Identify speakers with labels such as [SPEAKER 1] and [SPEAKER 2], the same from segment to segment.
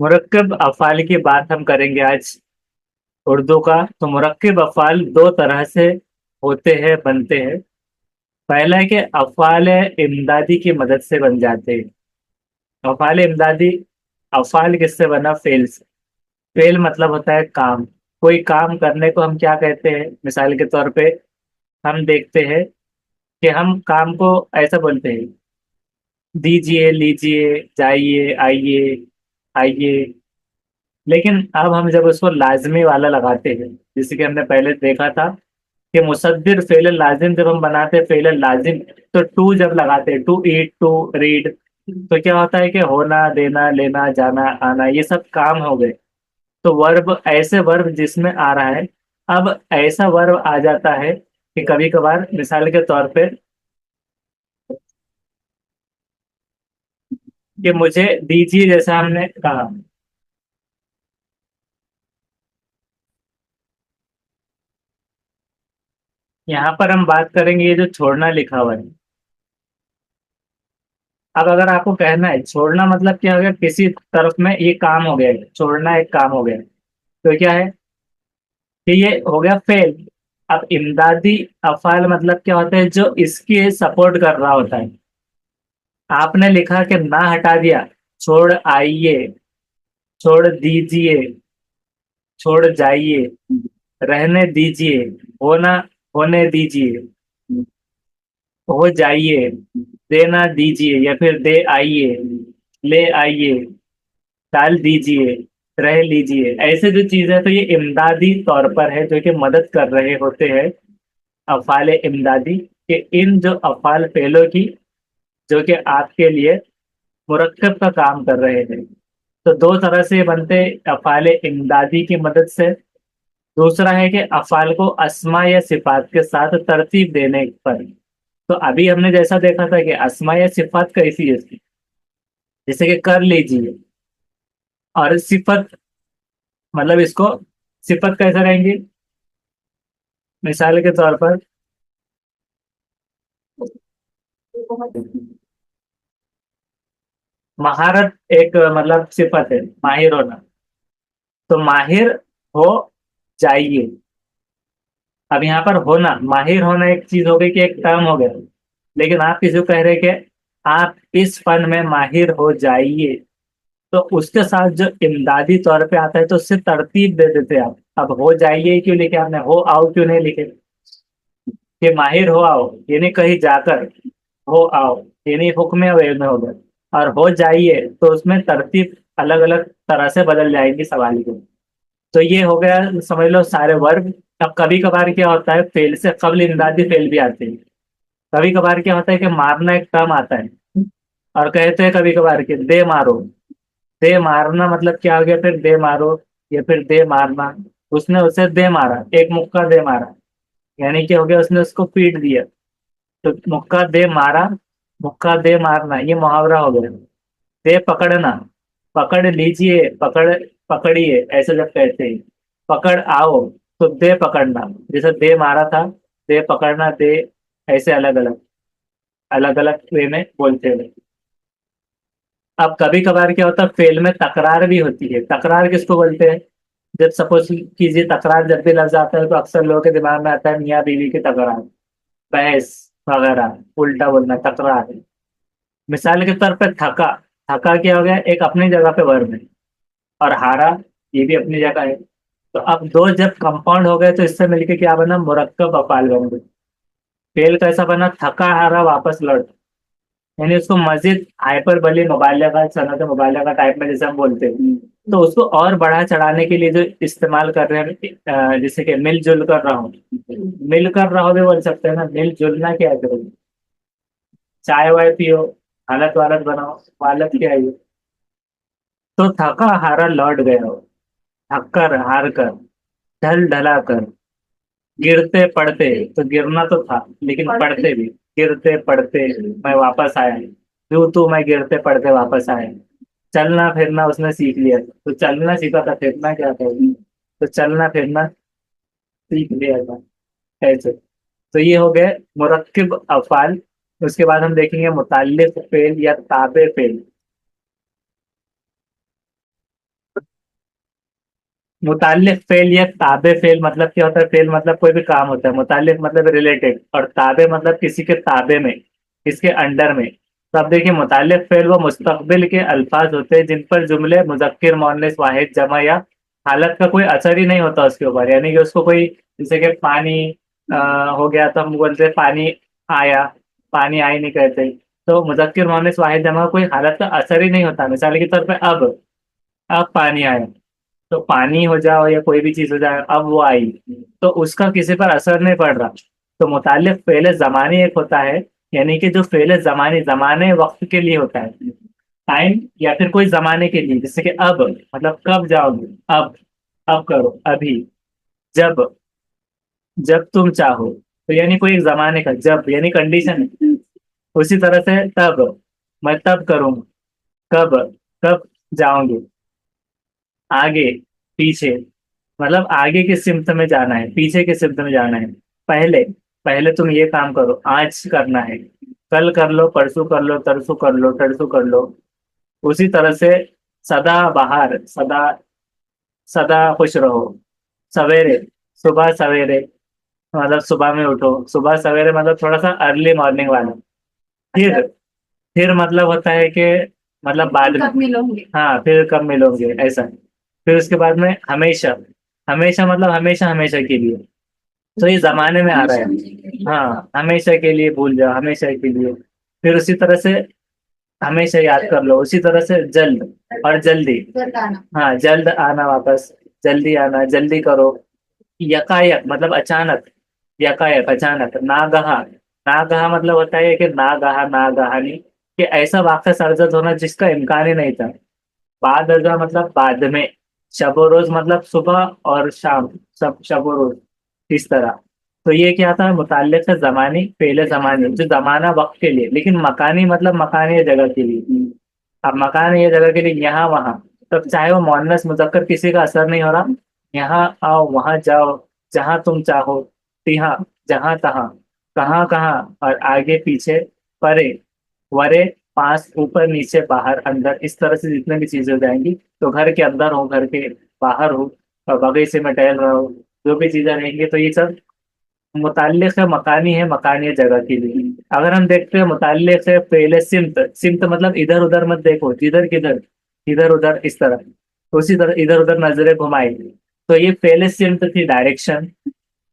[SPEAKER 1] मुरक्कब अफ़ाल की बात हम करेंगे आज उर्दू का। तो मुरक्कब अफ़ाल दो तरह से होते हैं, बनते हैं। पहला है कि अफ़ाल इमदादी की मदद से बन जाते हैं। अफ़ाल इमदादी, अफ़ाल किससे बना? फेल से। फेल मतलब होता है काम। कोई काम करने को हम क्या कहते हैं? मिसाल के तौर पे हम देखते हैं कि हम काम को ऐसा बोलते हैं, दीजिए, लीजिए, जाइए, आइए, आइए। लेकिन अब हम जब उसको लाजमी वाला लगाते हैं, जैसे कि हमने पहले देखा था कि मुसद्दिर फेल लाजिम जब हम बनाते हैं, फेल लाजिम, तो टू जब लगाते हैं, टू ईट, टू रीड, तो क्या होता है कि होना, देना, लेना, जाना, आना, ये सब काम हो गए। तो वर्ब, ऐसे वर्ब जिसमें आ रहा है, अब ऐसा वर्ब आ जाता है कि कभी कभार मिसाल के तौर पे कि मुझे दीजिए, जैसा हमने कहा। यहाँ पर हम बात करेंगे ये जो छोड़ना लिखा हुआ है। अब अगर आपको कहना है छोड़ना मतलब क्या हो गया, किसी तरफ में ये काम हो गया है, छोड़ना एक काम हो गया, तो क्या है कि ये हो गया फेल। अब इमदादी अफाल मतलब क्या होता है? जो इसकी सपोर्ट कर रहा होता है। आपने लिखा कि ना हटा दिया, छोड़ आइए, छोड़ दीजिए, छोड़ जाइए, रहने दीजिए, होना, होने दीजिए, हो जाइए, देना दीजिए, या फिर दे आइए, ले आइए, डाल दीजिए, रह लीजिए, ऐसे जो चीज है, तो ये इमदादी तौर पर है जो कि मदद कर रहे होते हैं। अफाल इमदादी के इन जो अफाल फेलों की, जो कि आपके लिए मुरक्कब का काम कर रहे हैं। तो दो तरह से बनते, अफाल इमदादी की मदद से। दूसरा है कि अफाल को अस्मा या सिफात के साथ तरतीब देने पर। तो अभी हमने जैसा देखा था कि अस्मा या सिफात कैसी है इसकी, जैसे कि कर लीजिए, और सिफत मतलब इसको, सिफत कैसे रहेंगे? मिसाल के तौर पर महारत एक मतलब सिफत है, माहिर होना। तो माहिर हो जाइए। अब यहाँ पर होना, माहिर होना एक चीज हो गई कि एक टर्म हो गया। लेकिन आप किसी को कह रहे कि आप इस फन में माहिर हो जाइए, तो उसके साथ जो इमदादी तौर पे आता है, तो उससे तरतीब दे देते आप। अब हो जाइए क्यों लिखे आपने, हो आओ क्यों नहीं लिखे? कि माहिर हो आओ, यानी कहीं जाकर, हो आओ यानी हुक्म वे में हो गए। और हो जाइए तो उसमें तरतीब अलग अलग तरह से बदल जाएगी सवाल की। तो ये हो गया, समझ लो सारे वर्ग। अब कभी कभार क्या होता है, फेल से कबल इमदादी फेल भी आते हैं। कभी कभार क्या होता है कि मारना एक टर्म आता है, और कहते हैं कभी कभार कि दे मारो। दे मारना मतलब क्या हो गया फिर? दे मारो, या फिर दे मारना। उसने उसे दे मारा, एक मुक्का दे मारा, यानी कि हो गया उसने उसको पीट दिया। तो मुक्का दे मारा, मुक्का दे मारना, ये मुहावरा हो गया। दे पकड़ना, पकड़ लीजिए, पकड़, पकड़िए, ऐसे जब कहते हैं। पकड़ आओ, तो दे पकड़ना, जैसे दे मारा था, दे पकड़ना, दे, ऐसे अलग अलग, अलग अलग वे में बोलते हैं। अब कभी कभार क्या होता है, फेल में तकरार भी होती है। तकरार किसको बोलते हैं? जब सपोज कीजिए, तकरार जब भी लफ्ज आता है, तो अक्सर लोगों के दिमाग में आता है मियाँ बीवी की तकरार, बहस वगैरह, उल्टा बोलना, तकरार है। मिसाल के तौर पे थका, थका क्या हो गया? एक अपनी जगह पे वर्ब है। और हारा, ये भी अपनी जगह है। तो अब दो जब कंपाउंड हो गए, तो इससे मिलके क्या बना? मुरक्कब अफाल बन गए। फेल कैसा बना? थका हारा वापस लौट, यानी उसको मजीद हाइपर बली मुबालगा, सनत मुबालगा टाइप में जैसे हम बोलते हैं, तो उसको और बढ़ा चढ़ाने के लिए जो इस्तेमाल कर रहे हैं, जैसे कि मिलजुल कर रहा हूँ, मिल कर रहा हो भी बोल सकते हैं ना। मिलजुलना क्या है फिर? चाय वाय पियो, हालत वालत बनाओ, हालत क्या है ये? तो थका हारा लौट गया हो, थक कर, हार कर, ढल ढला कर, गिरते पड़ते, तो गिरना तो था लेकिन पढ़ते भी, गिरते पड़ते मैं वापस आया, यूं तो मैं गिरते पड़ते वापस आया। चलना फिरना उसने सीख लिया, तो चलना सीखा था, फिरना क्या था? तो चलना फिरना सीख लिया था, ऐसे। तो ये हो गए मुरक्किब अफाल। उसके बाद हम देखेंगे मुताल्लिफ फेल या ताबे फेल। मुताल्लिक फेल या ताबे फेल मतलब क्या होता है? फेल मतलब कोई भी काम होता है, मुताल्लिक मतलब रिलेटेड, और ताबे मतलब किसी के ताबे में, किसके अंडर में। तो अब देखिए, मुताल्लिक फेल वो मुस्तकबिल के अल्फाज होते हैं जिन पर जुमले मुजक्किर मुअन्नस वाहिद जमा या हालत का कोई असर ही नहीं होता उसके ऊपर, यानी कि उसको कोई, जैसे कि पानी हो गया तो हम बोलते हैं पानी आया, पानी आई नहीं कहते। तो मुजक्किर मुअन्नस वाहिद जमा कोई हालत का असर ही नहीं होता, मिसाल के तौर पे अब पानी आया, तो पानी हो जाओ या कोई भी चीज हो जाए, अब वो आई, तो उसका किसी पर असर नहीं पड़ रहा। तो मुताल्लिक फेले जमानी एक होता है, यानी कि जो फेले जमानी जमाने वक्त के लिए होता है, टाइम या फिर कोई जमाने के लिए, जैसे कि अब मतलब कब जाओगे, अब करो, अभी, जब जब तुम चाहो, तो यानी कोई एक जमाने का, जब यानी कंडीशन है। उसी तरह से तब, मैं तब करूंगा, कब, कब जाओगे, आगे, पीछे, मतलब आगे किस सिमत में जाना है, पीछे किस सिमत में जाना है। पहले, पहले तुम ये काम करो, आज करना है, कल कर लो, परसों कर लो, तरसों कर लो, तरसों कर लो। उसी तरह से सदा बहार, सदा, सदा खुश रहो, सवेरे, सुबह सवेरे, मतलब सुबह में उठो, सुबह सवेरे मतलब थोड़ा सा अर्ली मॉर्निंग वाला। फिर फिर मतलब होता है कि मतलब बाद में, कब मिलोगे, हाँ फिर कब मिलोगे ऐसा। फिर उसके बाद में हमेशा, हमेशा मतलब हमेशा, हमेशा के लिए, तो ये जमाने में आ रहा है। हाँ, हमेशा के लिए भूल जाओ, हमेशा के लिए। फिर उसी तरह से हमेशा याद कर लो, उसी तरह से जल्द और जल्दी, हाँ जल्द आना वापस, जल्दी आना, जल्दी करो। यकायक मतलब अचानक, यकायक अचानक। नागहा, नागहा मतलब होता है कि नागहा, नागहानी, कि ऐसा वाक़या सरजद होना जिसका इम्कान ही नहीं था। बाद अज़ा मतलब बाद में। शब रोज मतलब सुबह और शाम, सब शब रोज, इस तरह। तो ये क्या था? मुताल्लिक है जमानी, पहले जमाने, जो जमाना वक्त के लिए, लेकिन मकानी मतलब मकानी जगह के लिए। अब मकान ये जगह के लिए, यहाँ वहाँ, तब चाहे वो मुअन्नस मुज़क्कर किसी का असर नहीं हो रहा। यहाँ आओ, वहाँ जाओ, जहाँ तुम चाहो, तिहाँ, जहाँ तहाँ, कहाँ कहाँ, और आगे पीछे, परे, वरे, पास, ऊपर नीचे, बाहर, अंदर, इस तरह से जितने भी चीजें हो जाएंगी। तो घर के अंदर हो, घर के बाहर हो, और बगीचे में टहल रहा हो, जो भी चीजें रहेंगी, तो ये सब मुताल्लिक है मकानी, है मकानी जगह के लिए। अगर हम देखते हैं मुताल्लिक है पहले सिमत, सिमत मतलब इधर उधर मत देखो, जिधर किधर, इधर उधर इस तरह, उसी तरह इधर उधर नजरें घुमाई। तो ये पहले सिमत थी, डायरेक्शन।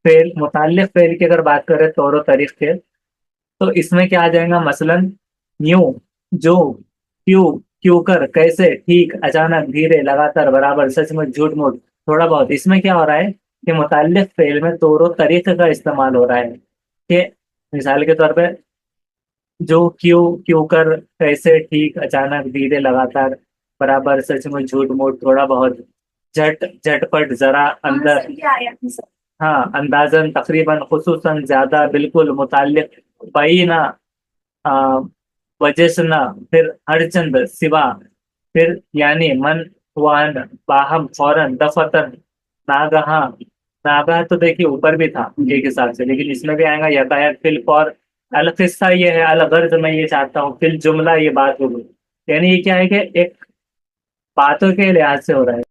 [SPEAKER 1] फेल, मुताल्लिक फेल की अगर बात करें तौर तरीके, तो इसमें क्या आ जाएगा? मसलन यूं, जो, क्यों, क्यों कर, कैसे, ठीक, अचानक, धीरे, लगातार, बराबर, सचमुच, झूठ मूठ, थोड़ा बहुत। इसमें क्या हो रहा है कि मुताल्लिक फेल में तौर तरीके का इस्तेमाल हो रहा है, कि मिसाल के तौर पे, जो, क्यों, क्यों कर, कैसे, ठीक, अचानक, धीरे, लगातार, बराबर, सचमुच, झूठ मूठ, थोड़ा बहुत, झट, झटपट, जरा, अंदर, हाँ, अंदाजन, तकरीबन, खुसूसन, ज्यादा, बिल्कुल, मुताल्लिक, ना, आ, वजह से ना, फिर हरचंद, सिवा, फिर यानी, मन, वान, बाहम, फौरन, दफतन, नागहा। नागहा तो देखिए ऊपर भी था एक हिसाब से, लेकिन इसमें भी आएगा यातायात, फिल फौर। अल किस्सा ये है, अल गर्ज मैं ये चाहता हूँ, फिल जुमला ये बात हो गई। यानी ये क्या है कि एक बातों के लिहाज से हो रहा है।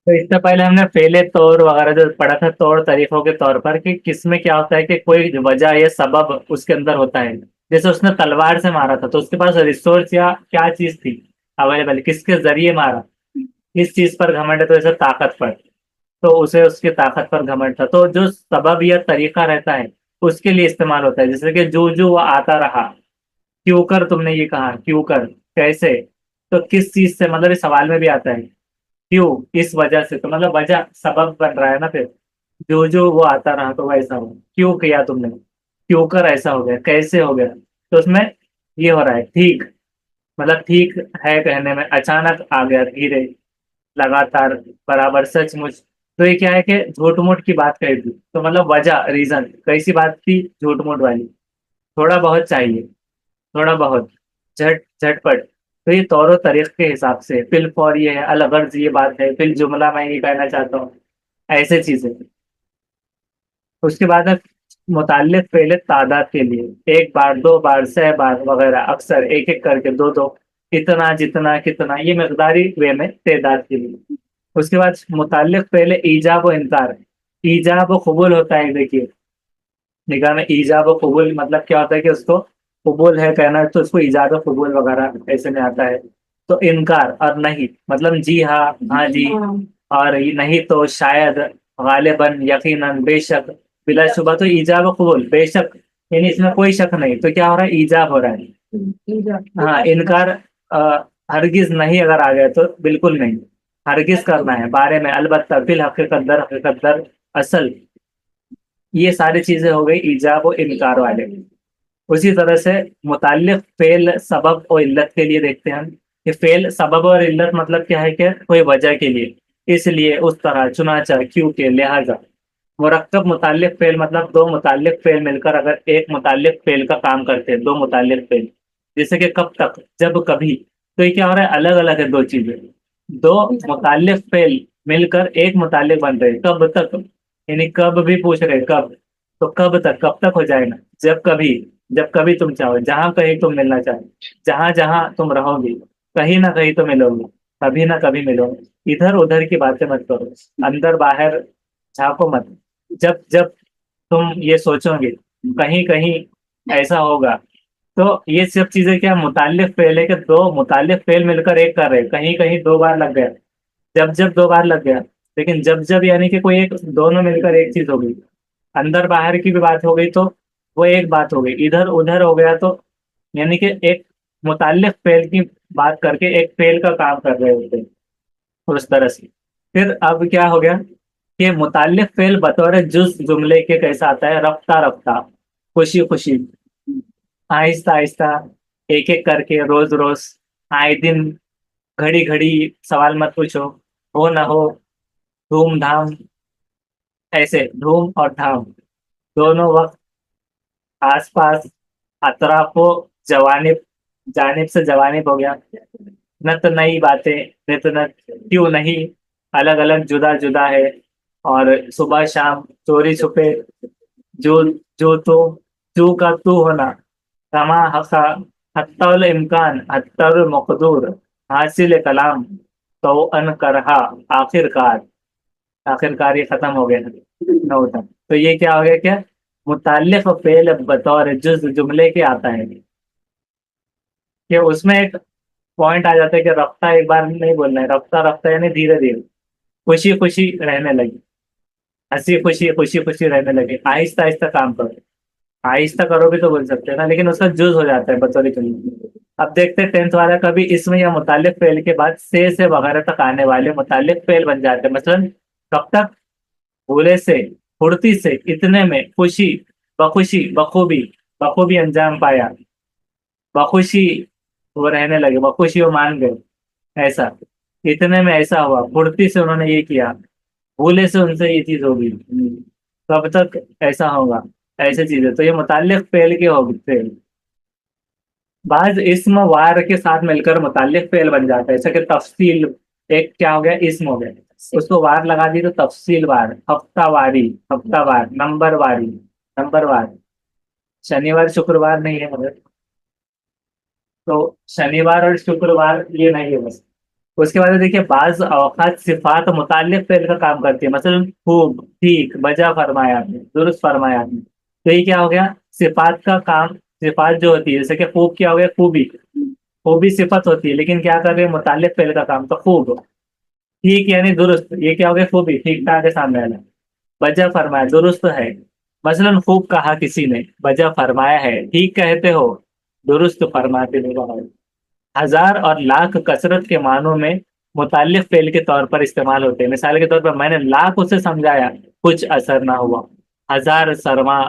[SPEAKER 1] तो इससे पहले हमने फेले तौर वगैरह जो पढ़ा था, तौर तरीकों के तौर पर, कि किसमें क्या होता है कि कोई वजह या सबब उसके अंदर होता है। जैसे उसने तलवार से मारा था, तो उसके पास रिसोर्स या क्या चीज थी अवेलेबल, किसके जरिए मारा, किस चीज पर घमंड है, तो जैसे ताकत पर, तो उसे उसकी ताकत पर घमंड था। तो जो सबब या तरीका रहता है उसके लिए इस्तेमाल होता है, जैसे कि जो जो वो आता रहा, क्यों कर, तुमने ये कहा, क्यों कर, कैसे, तो किस चीज से, मतलब इस सवाल में भी आता है, क्यों, इस वजह से, तो मतलब वजह सबब बन रहा है ना फिर। जो जो वो आता रहा तो वैसा हो, क्यों किया तुमने, क्यों कर ऐसा हो गया, कैसे हो गया, तो उसमें ये हो रहा है, ठीक, मतलब ठीक है कहने में, अचानक आ गया, धीरे, लगातार, बराबर, सचमुच। तो ये क्या है कि झूठ मूठ की बात कही थी, तो मतलब वजह, रीजन, कैसी बात थी, झूठ मूठ वाली, थोड़ा बहुत चाहिए, थोड़ा बहुत, झट, झटपट। तो ये तौर तरीक के हिसाब से, फिल फॉर ये है, अल गर्ज ये बात है, फिल जुमला मैं ये कहना चाहता हूँ, ऐसे चीजें। उसके बाद है मुताल्लिक पहले तादाद के लिए, एक बार, दो बार, सह बार वगैरह, अक्सर, एक एक करके, दो दो, इतना, जितना, कितना, ये मकदारी वे में तादाद के लिए। उसके बाद मुताल्लिक पहले ईजाब व इनकार। ईजाब व कबूल होता है, देखिए निकाह में ईजाब व कबूल मतलब क्या होता है कि उसको कबूल है कहना है तो उसको ईजाब व कबूल वगैरह ऐसे में आता है। तो इनकार और नहीं मतलब जी हाँ, हाँ जी, और ये नहीं तो शायद, गालिबन, यकीनन, बेशक, बिलाशुबा। तो ईजाब व कबूल बेशक, यानी इसमें कोई शक नहीं, तो क्या हो रहा है, ईजाब हो रहा है। हाँ, इनकार हरगिज नहीं अगर आ गया तो बिल्कुल नहीं, हरगिज करना है बारे में, अलबत्ता, बिल हकीकत, दर हकीकत, दर असल। ये सारी चीजें हो गई ईजाब और इनकार वाले। उसी तरह से मुताल्लिक फेल सबब और इल्लत के लिए देखते हैं हम कि फेल सबब और इल्लत मतलब क्या है कि कोई वजह के लिए, इसलिए, उस तरह, चुनाचा, क्योंकि, लिहाजा। मुरक्कब मुताल्लिक फेल मतलब दो मुताल्लिक फेल मिलकर अगर एक मुताल्लिक फेल का काम करते हैं, दो मुताल्लिक फेल। जैसे कि कब तक, जब, कभी। तो ये क्या हो रहा है, अलग अलग है दो चीजें। दो मुताल्लिक फेल मिलकर एक मुताल्लिक बन रहे हैं, कब तक, यानी कब भी पूछ रहे हैं, कब। तो कब तक, कब तक हो जाएगा, जब कभी, जब कभी तुम चाहो, जहां कहीं तुम मिलना चाहो, जहां जहां तुम रहोगे, कहीं ना कहीं तो मिलोगे, कभी ना कभी मिलोगे। इधर उधर की बातें मत करो, अंदर बाहर झांको मत। जब जब तुम ये सोचोगे कहीं कहीं ऐसा होगा, तो ये सब चीजें क्या, मुताल्लिक फेल है कि दो मुताल्लिक फेल मिलकर एक कर रहे हैं। कहीं कहीं दो बार लग गया, जब जब दो बार लग गया, लेकिन जब जब यानी कि कोई एक, दोनों मिलकर एक चीज हो गई। अंदर बाहर की भी बात हो गई तो वो एक बात हो गई, इधर उधर हो गया तो यानी कि एक मुताल्लिक फेल की बात करके एक फेल का काम कर रहे होते हैं, उस तरह से। फिर अब क्या हो गया कि मुताल्लिक फेल बतौर जुज जुमले के कैसा आता है, रफ्ता रफ्ता, खुशी खुशी, आहिस्ता आहिस्ता, एक एक करके, रोज रोज, आए दिन, घड़ी घड़ी, सवाल मत पूछो, हो ना हो, धूमधाम, ऐसे धूम और धाम दोनों वक्त, आसपास, अतराफो, जवानिब, जानिब से जवानिब हो गया, नत नई बातें, नित नत, क्यों नहीं, अलग अलग, जुदा जुदा है, और सुबह शाम, चोरी छुपे, जो जो तो, तू का तू होना, कमा हका, हत्तल इम्कान, हत्तल मकदूर, हासिल कलाम, तो अन करहा, आखिरकार। आखिरकार ये खत्म हो गया नौ तक। तो ये क्या हो गया, क्या मुताल्लिफ फेल बतौर जुज जुमले के आता है कि उसमें एक पॉइंट आ जाता है कि रफ्ता एक बार नहीं बोलना है, रफ्ता रफ्ता यानी धीरे धीरे, खुशी खुशी रहने लगी, हंसी खुशी, खुशी खुशी रहने लगी, आहिस्ता आहिस्ता काम करो। आहिस्ता करो भी तो बोल सकते हैं ना, लेकिन उसका जुज हो जाता है बतौर जुमले। अब देखते हैं टेंथ वाला कभी इसमें या मुताल्लिक फेल के बाद से वगैरह तक आने वाले मुताल्लिक फेल बन जाते हैं। मसलन कब तक, भूले से, फुर्ती से, इतने में, खुशी, बखुशी, बखूबी, बखूबी अंजाम पाया, बखुशी वो रहने लगे, बखुशी वो मान गए, ऐसा, इतने में ऐसा हुआ, फुर्ती से उन्होंने ये किया, भूले से उनसे ये चीज होगी, कब तक ऐसा होगा, ऐसे चीजें। तो ये मुताल्लिक फेल के हो फेल। बाज इस्म वार के साथ मिलकर मुताल्लिक फेल बन जाता है, जैसे कि तफसील, एक क्या हो गया, इस्म हो गया, उसको वार लगा दी तो तफसील वार, हफ्तावारी, हफ्तावार, नंबर वारी, नंबर वार, शनिवार शुक्रवार नहीं है मगर, तो शनिवार और शुक्रवार ये नहीं है बस। उसके बाद देखिए बाज औकात सिफात मुताल्लिक फेल का काम करती है, मसलन खूब, ठीक, बजा फरमाया आपने, दुरुस्त फरमाया आपने। तो ये क्या हो गया, सिफात का काम। सिफात जो होती है, जैसे कि खूब क्या हो गया, खूबी, खूबी सिफत होती है, लेकिन क्या कर रहे हैं, मुताल्लिक फेल का काम, तो खूब, ठीक यानी दुरुस्त, ये क्या हो गया, खूबी, ठीक ठाक है सामने वाला, बजा फरमाया, दुरुस्त है। मसलन खूब कहा किसी ने, बजा फरमाया है, ठीक कहते हो, दुरुस्त फरमाते हो। हजार और लाख कसरत के मानों में मुताल्लिक फेल के तौर पर इस्तेमाल होते हैं। मिसाल के तौर पर मैंने लाख उसे समझाया, कुछ असर ना हुआ। हजार शर्मा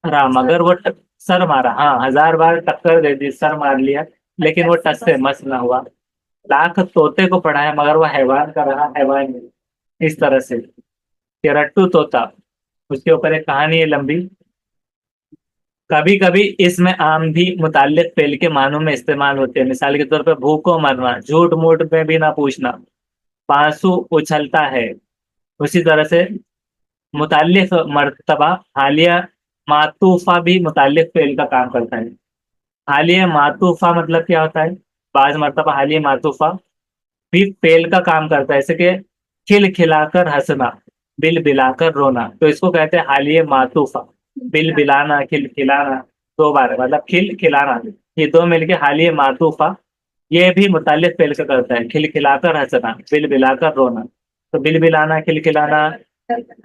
[SPEAKER 1] रहा मगर वो सर मारा, हाँ, हजार बार टक्कर दे दी, सर मार लिया, लेकिन वो टस से मस ना हुआ। लाख तोते को पढ़ाया मगर वो हैवान का रहा हैवान नहीं। इस तरह से कि रट्टू तोता, उसके ऊपर एक कहानी है लंबी। कभी कभी इसमें आम भी मुताल्लिक फेल के मानों में इस्तेमाल होते हैं। मिसाल के तौर पर भूखों मरना, झूठ मूठ में भी ना पूछना, पांसू उछलता है। उसी तरह से मुताल्लिक मर्तबा, हालिया मातूफा भी मुताल्लिक फेल का काम करता है। हालिया मातूफा मतलब क्या होता है, बाज मर्तबा हालिया मातूफा, भी फेल का काम करता है, जैसे कि खिल खिलाकर हंसना, बिल बिलाकर रोना, तो इसको कहते हैं हालिए मातूफा। बिल बिलाना, खिल खिलाना, दो बार मतलब खिल खिलाना, ये दो मिलके हालिए मातूफा। ये भी मुतालिफ फेल का करता है, खिल खिलाकर हंसना, बिल बिलाकर रोना। तो बिल बिलाना, खिल खिलाना,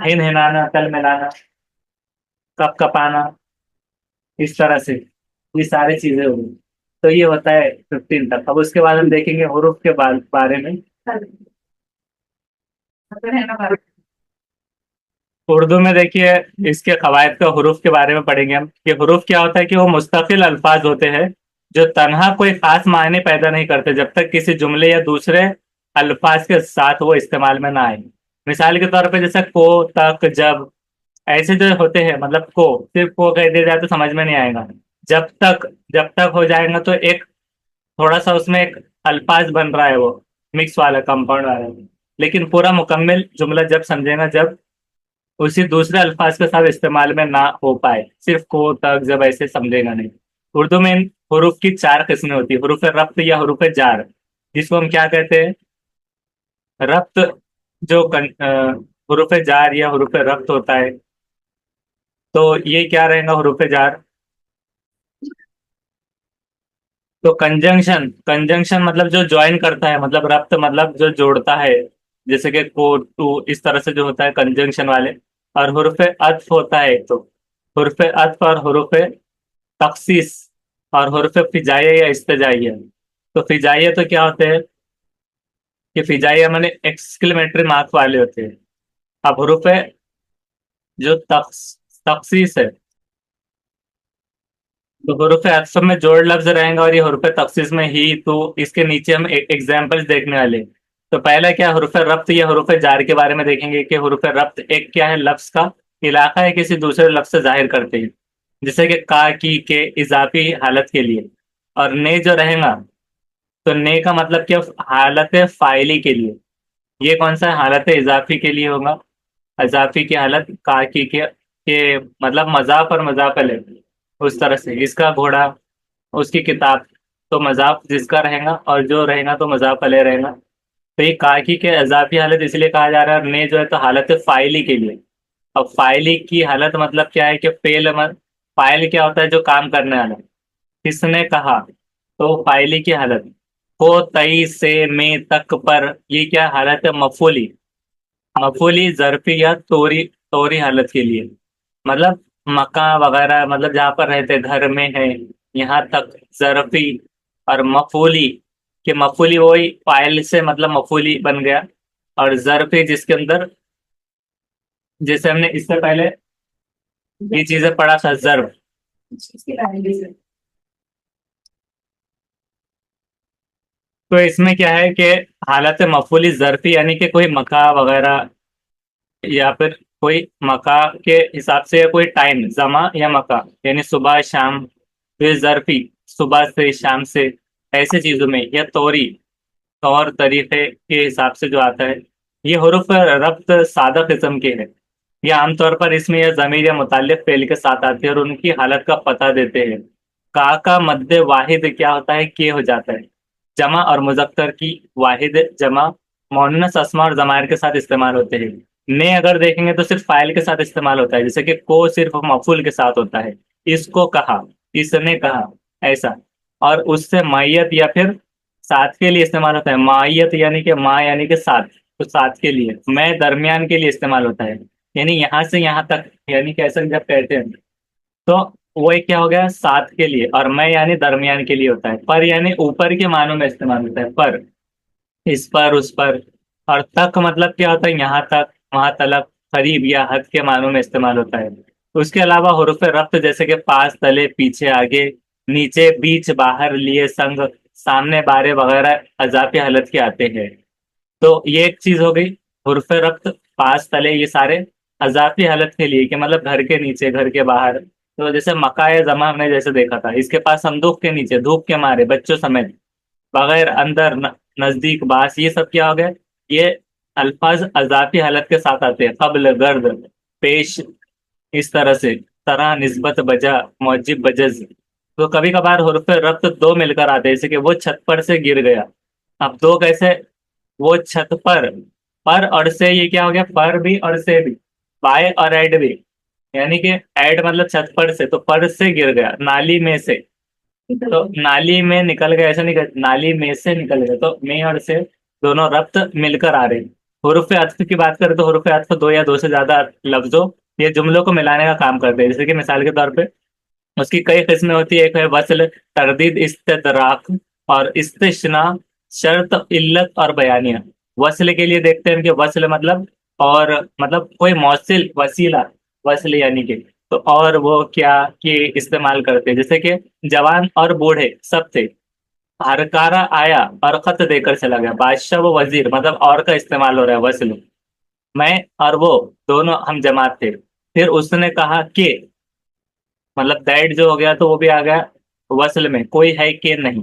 [SPEAKER 1] हिन हिनाना, तल मिलाना, कप कपाना, इस तरह से ये सारी चीजें होगी। तो ये होता है 15 तक। अब उसके बाद हम देखेंगे हुरूफ के बारे में। उर्दू में देखिए, इसके कवायद का हुरूफ के बारे में पढ़ेंगे हम कि हुरूफ क्या होता है, कि वो मुस्तकिल अल्फाज होते हैं जो तन्हा कोई खास मायने पैदा नहीं करते जब तक किसी जुमले या दूसरे अल्फाज के साथ वो इस्तेमाल में ना आए। मिसाल के तौर पे जैसे को, तक, जब, ऐसे जो होते हैं, मतलब को सिर्फ को कह दिया जाए तो समझ में नहीं आएगा। जब तक, जब तक हो जाएगा तो एक थोड़ा सा उसमें एक अल्फाज बन रहा है, वो मिक्स वाला, कंपाउंड वाला। लेकिन पूरा मुकम्मल जुमला जब समझेगा जब उसी दूसरे अल्फाज के साथ इस्तेमाल में ना हो पाए, सिर्फ को, तक, जब, ऐसे समझेगा नहीं। उर्दू में इन हरूफ की चार किस्में होती है, हरूफ रफ्त या हरूफ जार, जिसको हम क्या कहते हैं, रफ्त। जो हरूफ जार या हरूफ रफ्त होता है, तो ये क्या रहेगा हरूफ जार। तो कंजंक्शन, कंजंक्शन मतलब जो ज्वाइन करता है, मतलब रब्त मतलब जो जोड़ता है, जैसे कि को टू, इस तरह से जो होता है कंजंक्शन वाले। और हुर्फ अत्फ होता है एक, तो हुर्फ अत्फ और हुर्फ तखसीस और हुर्फ फिजाइया या इस्तिजाइया। तो फिजाइया तो क्या होते हैं, कि फिजाइया माने एक्सक्लेमेटरी मार्क वाले होते हैं। अब हुर्फ जो तखसीस है, तो हुर्फ अत्फ में जोड़ लफ्ज रहेंगे और ये हुर्फ तखसीस में ही। तो इसके नीचे हम एग्जाम्पल्स देखने वाले हैं। तो पहला क्या, हुर्फ रब्त या हुर्फ जार के बारे में देखेंगे कि हुर्फ रब्त एक क्या है, लफ्ज का इलाका है किसी दूसरे लफ्ज से जाहिर करते हैं, जैसे कि का, की, के इजाफी हालत के लिए। और ने जो रहेगा, तो ने का मतलब क्या, हालत फाइली के लिए। ये कौन सा है, हालत इजाफी के लिए होगा। इजाफी की हालत का, की, के मतलब मजाफ और मजाफल है, उस तरह से इसका घोड़ा, उसकी किताब। तो मजाफ जिसका रहेगा और जो रहेगा तो मजाफ अलह रहेगा। तो ये काकी के इजाफी हालत इसलिए कहा जा रहा है, और ने जो है तो हालत फाइली के लिए। अब फाइली की हालत मतलब क्या है, कि फाइल क्या होता है, जो काम करने वाला। किसने कहा, तो फाइली की हालत। को, तई, से, में, तक, पर, ये क्या हालत है, मफूली। मफूली जरफी या तोरी, तोरी हालत के लिए। मतलब मकान वगैरह, मतलब जहाँ पर रहते घर में है, यहाँ तक जरफी। और मफूली, कि मफूली वही फाइल से मतलब मफूली बन गया। और जरफी जिसके अंदर, जैसे हमने इससे पहले ये चीजें पढ़ा था, जर्फ। तो इसमें क्या है कि हालत मफूली जरफी, यानी कि कोई मका वगैरह, या फिर कोई मका के हिसाब से, या कोई टाइम जमा या मका, यानी सुबह शाम। फिर जरफी, सुबह से शाम से, ऐसे चीजों में। या तौरी, तौर तरीके के हिसाब से जो आता है। ये हुरूफ रब्त सादा किस्म के हैं। ये आमतौर पर इसमें या जमीर या मुताल्लिक फेल के साथ आते हैं और उनकी हालत का पता देते हैं। का मद्द वाहिद क्या होता है, के हो जाता है। जमा और मुजक्कर की वाहिद जमा, मोनस अस्मा और जमायर के साथ इस्तेमाल होते हैं। ने अगर देखेंगे तो सिर्फ फाइल के साथ इस्तेमाल होता है, जैसे कि को सिर्फ मफूल के साथ होता है। इसको कहा, इसने कहा, ऐसा। और उससे मायत या फिर साथ के लिए इस्तेमाल होता है। मायत यानी कि माँ यानी कि साथ, तो साथ के लिए। मैं दरमियान के लिए इस्तेमाल होता है, यानी यहाँ से यहाँ तक, यानी कैसे जब कहते हैं, तो वो एक क्या हो गया, साथ के लिए। और मैं यानी दरमियान के लिए होता है। पर यानी ऊपर के मानों में इस्तेमाल होता है, पर, इस पर, उस पर। और तक मतलब क्या होता है, यहाँ तक, वहां तलक, करीब या हद के मानों में इस्तेमाल होता है। उसके अलावा हुरूफ रफ्त जैसे कि पास, तले, पीछे, आगे, नीचे, बीच, बाहर, लिए, संग, सामने, बारे वगैरह अजाफी हालत के आते हैं। तो ये एक चीज हो गई, हुर्फ रफ्त, पास, तले, ये सारे अजाफी हालत के लिए, कि मतलब घर के नीचे, घर के बाहर। तो जैसे मका या जमा हमने जैसे देखा था, इसके पास संदूक के नीचे, धूप के मारे, बच्चों समेत, बगैर, अंदर, नजदीक, बास, ये सब क्या हो गया, ये अल्फाज अजाफी हालत के साथ आते हैं। कब्ल, गर्द, पेश, इस तरह से, तरह, निस्बत, बजा, मौजिब, बजज। तो कभी कभार हुर्फ रफ्त दो मिलकर आते हैं, जैसे कि वो छत पर से गिर गया। अब दो कैसे, वो छत पर और से ये क्या हो गया, पर भी और से भी, बाय और एड भी। यानी कि एड मतलब छत पर से, तो पर से गिर गया, नाली में से। तो नाली में निकल गया, ऐसा निकल, नाली में से निकल गया, तो में और से दोनों रब्त मिलकर आ रहे हैं। हुरूफ अत्फ की बात करें तो हुरूफ अत्फ दो या दो से ज्यादा लफ्जों, ये जुमलों को मिलाने का काम करते हैं। जैसे कि मिसाल के तौर पे उसकी कई किस्में होती है। एक है वसल, तरदीद, इस्तिदराक और इस्तिश्ना, शर्त, इल्लत और बयानिया। वसल के लिए देखते हैं कि वसल मतलब, और मतलब कोई मौसिल वसीला, वसल यानी कि, तो और वो क्या कि इस्तेमाल करते हैं। जैसे कि जवान और बूढ़े सब थे, हरकारा आया और खत देकर चला गया, बादशाह वो वजीर, मतलब और का इस्तेमाल हो रहा है वसल। मैं और वो दोनों हम जमात थे, फिर उसने कहा कि, मतलब दैट जो हो गया तो वो भी आ गया वसल में, कोई है कि नहीं।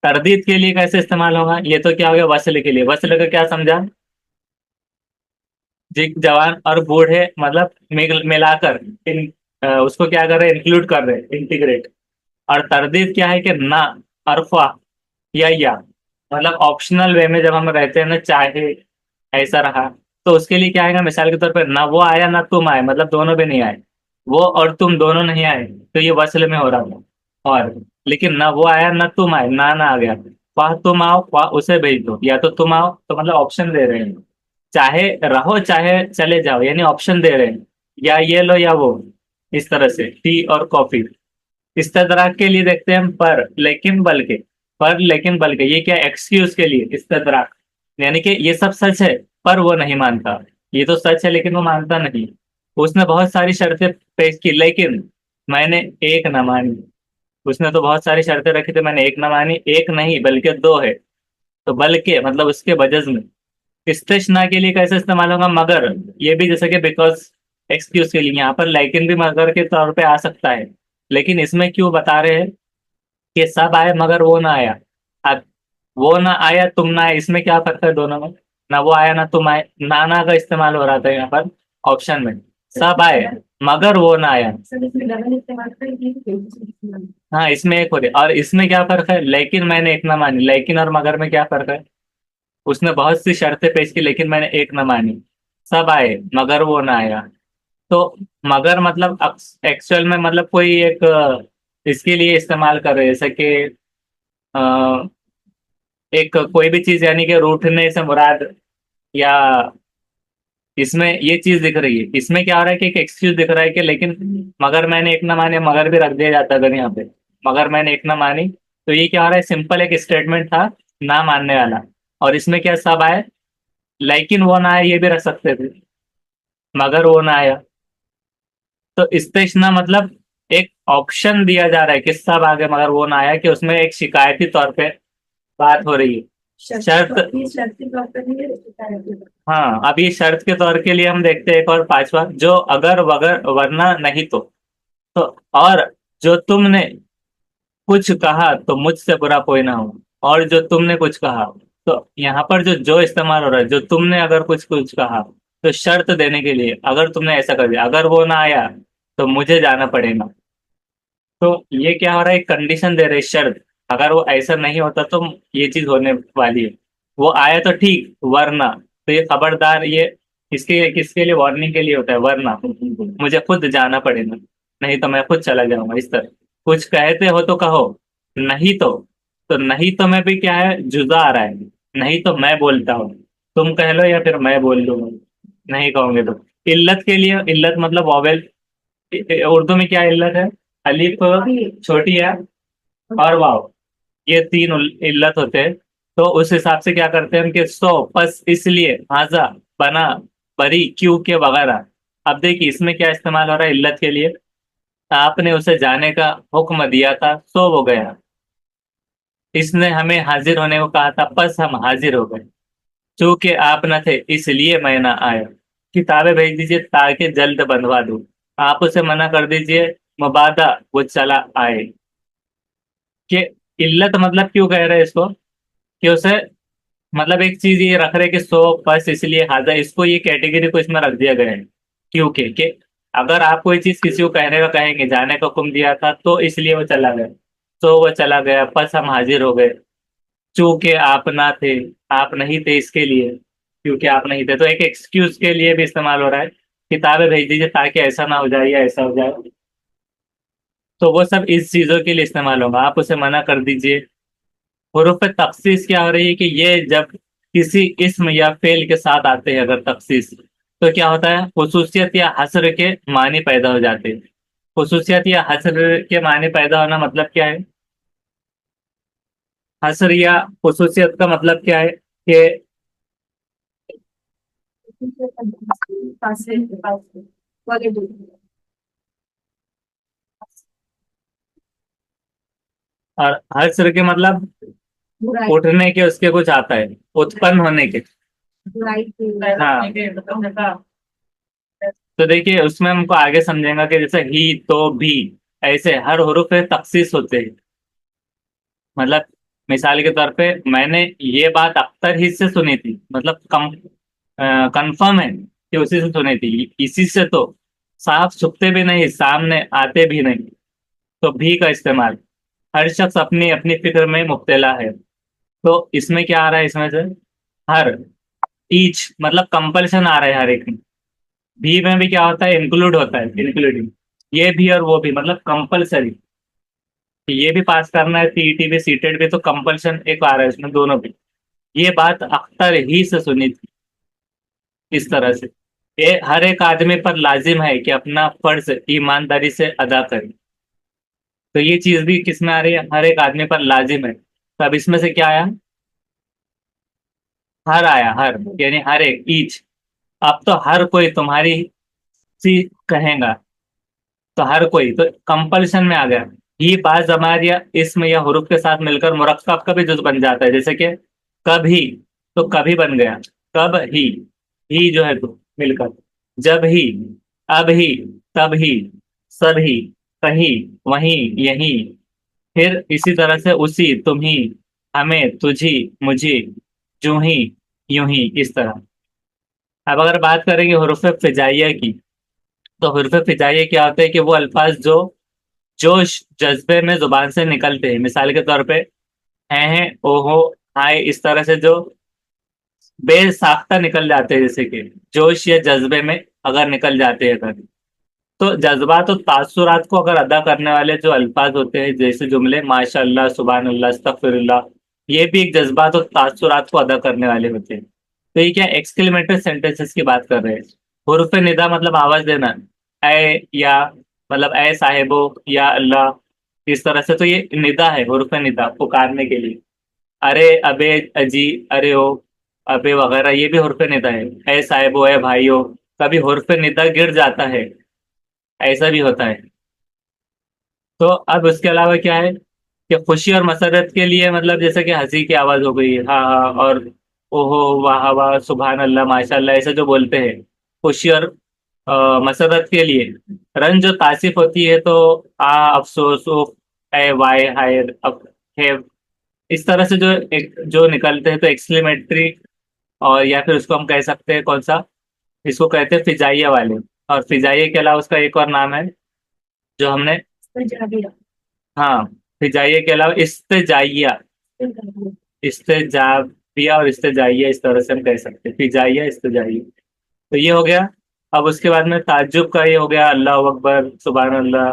[SPEAKER 1] तरदीद के लिए कैसे इस्तेमाल होगा, ये तो क्या हो गया वसल के लिए। वसल का क्या समझा, जी जवान और बूढ़े मतलब मिलाकर, उसको क्या कर रहे हैं, इंक्लूड कर रहे हैं, इंटीग्रेट। और तरदीद क्या है कि ना, अरफा या मतलब ऑप्शनल वे में जब हम रहते हैं ना, चाहे ऐसा रहा, तो उसके लिए क्या आएगा, मिसाल के तौर पर ना वो आया ना तुम आए, मतलब दोनों भी नहीं आए, वो और तुम दोनों नहीं आए, तो ये वसल में हो रहा था। और लेकिन ना वो आया ना तुम आए, ना आ गया, वाह तुम आओ, वाह उसे भेज दो, या तो तुम आओ, तो मतलब ऑप्शन दे रहे हैं, चाहे रहो चाहे चले जाओ, यानी ऑप्शन दे रहे हैं, या ये लो या वो, इस तरह से टी और कॉफी। इस्तदराक के लिए देखते हैं हम पर लेकिन बल्कि, पर लेकिन बल्कि, ये क्या एक्सक्यूज के लिए इस्तदराक, यानी कि ये सब सच है पर वो नहीं मानता, ये तो सच है लेकिन वो मानता नहीं। उसने बहुत सारी शर्तें पेश की लेकिन मैंने एक न मानी। उसने तो बहुत सारी शर्तें रखी थी, मैंने एक न मानी, एक नहीं बल्कि दो है। तो बल्कि मतलब उसके वजह में। इस्तिस्ना के लिए कैसे इस्तेमाल होगा, मगर, ये भी जैसे कि बिकॉज, एक्सक्यूज के लिए, यहाँ पर लेकिन भी मगर के तौर पे आ सकता है। लेकिन इसमें क्यों बता रहे हैं कि सब आए मगर वो ना आया। अब वो ना आया तुम ना आए, इसमें क्या फर्क है दोनों में, ना वो आया ना तुम आए, ना का इस्तेमाल हो रहा था यहाँ पर ऑप्शन में। सब आए मगर वो ना आया। हाँ इसमें एक हो रही, और इसमें क्या फर्क है, लेकिन मैंने एक ना मानी, लेकिन और मगर में क्या फर्क है। उसने बहुत सी शर्तें पेश की लेकिन मैंने एक ना मानी। सब आए मगर वो ना आया। तो मगर मतलब एक्चुअल में मतलब कोई एक इसके लिए इस्तेमाल कर रहे हैं, जैसे कि अ, एक कोई भी चीज, यानी कि रूठने से मुराद, या इसमें ये चीज दिख रही है, इसमें क्या हो रहा है कि एक एक्सक्यूज दिख रहा है कि लेकिन, मगर मैंने एक ना माने, मगर भी रख दिया जाता अगर यहाँ पे, मगर मैंने एक ना मानी, तो ये क्या हो रहा है, सिंपल एक स्टेटमेंट था ना मानने वाला। और इसमें क्या सब आए, लेकिन वो ना आए ये भी रख सकते थे, मगर वो ना आया। तो इस्तेशना मतलब एक ऑप्शन दिया जा रहा है कि सब आ गए मगर वो ना आया, कि उसमें एक शिकायती तौर पे बात हो रही है, शर्त। हाँ अब ये शर्त के तौर के लिए हम देखते हैं एक और पांचवा, जो अगर वगर वरना नहीं तो और जो तुमने कुछ कहा तो मुझसे बुरा कोई ना हो। और जो तुमने कुछ कहा, तो यहाँ पर जो इस्तेमाल हो रहा है, जो तुमने अगर कुछ कुछ कहा, तो शर्त देने के लिए, अगर तुमने ऐसा कर दिया, अगर वो ना आया तो मुझे जाना पड़ेगा। तो ये क्या हो रहा है, कंडीशन दे रहे शर्त, अगर वो ऐसा नहीं होता तो ये चीज होने वाली है। वो आया तो ठीक, वरना, तो ये खबरदार, ये इसके किसके लिए, वार्निंग के लिए होता है, वरना मुझे खुद जाना पड़ेगा, नहीं तो मैं खुद चला जाऊंगा, इस तरह। कुछ कहते हो तो कहो, नहीं तो नहीं तो मैं भी क्या है, जुदा आ रहा है, नहीं तो मैं बोलता हूँ, तुम कह लो या फिर मैं बोल दूंगा, नहीं कहोगे तो। इल्लत के लिए, इल्लत मतलब वॉवेल, उर्दू में क्या इल्लत है, अलिफ, छोटी है, और वाव, ये तीन इल्लत होते हैं। तो उस हिसाब से क्या करते हैं हम कि सो, बस, इसलिए, हाजा, बना, बरी, क्यों के वगैरह। अब देखिए इसमें क्या इस्तेमाल हो रहा है इल्लत के लिए, आपने उसे जाने का हुक्म दिया था सो वो गया, इसने हमें हाजिर होने को कहा था बस हम हाजिर हो गए, चूंकि आप न थे इसलिए मैं ना आया। किताबें भेज दीजिए ताकि जल्द बंधवा दूं, आप उसे मना कर दीजिए मुबादा वो चला आए। कि इल्लत मतलब क्यों कह रहे हैं इसको, कि उसे, मतलब एक चीज ये रख रहे हैं कि सो बस इसलिए हाजिर, इसको ये कैटेगरी को इसमें रख दिया गया है। क्योंकि कि अगर आप कोई चीज किसी को कहने का कहेंगे, जाने का हुक्म दिया था तो इसलिए वो चला गया, तो वो चला गया, बस हम हाजिर हो गए। चूंकि आप ना थे, आप नहीं थे इसके लिए, क्योंकि आप नहीं थे, तो एक एक्सक्यूज के लिए भी इस्तेमाल हो रहा है। किताबें भेज दीजिए ताकि ऐसा ना हो जाए या ऐसा हो जाए, तो वो सब इस चीजों के लिए इस्तेमाल होगा। आप उसे मना कर दीजिए। हुरूफ तखसीस क्या हो रही है कि ये जब किसी इस्म या फेल के साथ आते हैं, अगर तखसीस, तो क्या होता है, खुसूसियत या हस्र के मानी पैदा हो जाते हैं। खुसूसियत या हस्र के मानी पैदा होना मतलब क्या है? हस्र या खुसूसियत का मतलब क्या है कि और हस्र के मतलब उठने के, उसके कुछ आता है, उत्पन्न होने के। हाँ, तो देखिए उसमें हमको आगे समझेंगे कि जैसे ही, तो, भी, ऐसे हर हुरूफ पे तखसीस होते हैं। मतलब मिसाल के तौर पे मैंने ये बात अख्तर ही से सुनी थी, मतलब कम कंफर्म है कि उसी से सुनी थी, इसी से तो साफ छुपते भी नहीं, सामने आते भी नहीं। तो भी का इस्तेमाल, हर शख्स अपनी अपनी फिक्र में मुब्तला है। तो इसमें क्या आ रहा है, इसमें से हर, ईच मतलब कंपल्सन आ रहा है हर एक में। भी में भी क्या होता है, इंक्लूड होता है, इंक्लूडिंग। ये भी और वो भी मतलब कंपलसरी। ये भी पास करना है, सीईटी भी सीटेड भी, तो कंपल्सन एक आ रहा है इसमें, दोनों भी। ये बात अख्तर ही से सुनी थी, इस तरह से। ये हर एक आदमी पर लाजिम है कि अपना फर्ज ईमानदारी से अदा करे। तो ये चीज भी किसमें आ रही है, हर एक आदमी पर लाजिम है। तो अब इसमें से क्या आया, हर आया, हर यानी हर एक, ईच। अब तो हर कोई तुम्हारी सी कहेगा, तो हर कोई तो कंपल्शन में आ गया। ये बात जमार या इसम या हुरूफ के साथ मिलकर मुरक्कब का भी जुज बन जाता है, जैसे कि कभी, तो कभी बन गया, कब ही जो है तो मिलकर, जब ही, अब ही, तब ही, सब ही, कहीं, वहीं, यहीं, फिर इसी तरह से उसी, तुम्ही, हमें, तुझी, मुझे, जूं ही, यूं ही, इस तरह। अब अगर बात करेंगे हुरूफ फिजाइया की, तो हुरूफ फिजाइया क्या होते हैं कि वो अल्फाज जो जोश जज्बे में जुबान से निकलते हैं, मिसाल के तौर पे हैं, ओहो, हाय, इस तरह से जो बेसाख्ता निकल जाते हैं, जैसे कि जोश या जज्बे में अगर निकल जाते हैं अगर, तो जज्बात और तासुरात को अगर अदा करने वाले जो अल्फाज होते हैं, जैसे जुमले माशाअल्लाह, सुभान अल्लाह, अस्तगफिरुल्लाह, ये भी एक जज्बात और तासुरात को अदा करने वाले होते हैं। तो ये क्या एक्सक्लेमेटरी सेंटेंसेस की बात कर रहे हैं। हुर्फ निदा मतलब आवाज देना, ए या, मतलब ए साहेबो या अल्लाह, इस तरह से। तो ये निदा है, हुर्फ निदा पुकारने के लिए। अरे, अबे, अजी, अरे ओ, अबे वगैरह, ये भी हुर्फ निदा है। ए साहेबो, ए भाइयों, कभी हुर्फ निदा गिर जाता है, ऐसा भी होता है। तो अब उसके अलावा क्या है कि खुशी और मसरत के लिए, मतलब जैसे कि हंसी की आवाज हो गई, हाँ हाँ, और ओहो, वाह वाह, सुभान अल्लाह, माशाल्लाह, ऐसे जो बोलते हैं, खुशी और मसरत के लिए। रंज जो तासीफ होती है, तो आ, अफसोस, उफ, ए, वाय, हाय, अब, है, इस तरह से जो एक जो निकलते हैं, तो एक्सक्लेमेटरी। और या फिर उसको हम कह सकते हैं कौन सा, इसको कहते हैं फिजाइया वाले। और फिजाइया के अलावा उसका एक और नाम है जो हमने, हाँ, फिजाइया के अलावा इस्तेजाइया, इस्तेजाबिया और इस्तेजाइया, इस तरह से हम कह सकते हैं, फिजाइया, इस्तेजाइया। तो ये हो गया। अब उसके बाद में ताज्जुब का ये हो गया, अल्लाह अकबर, सुभान अल्लाह,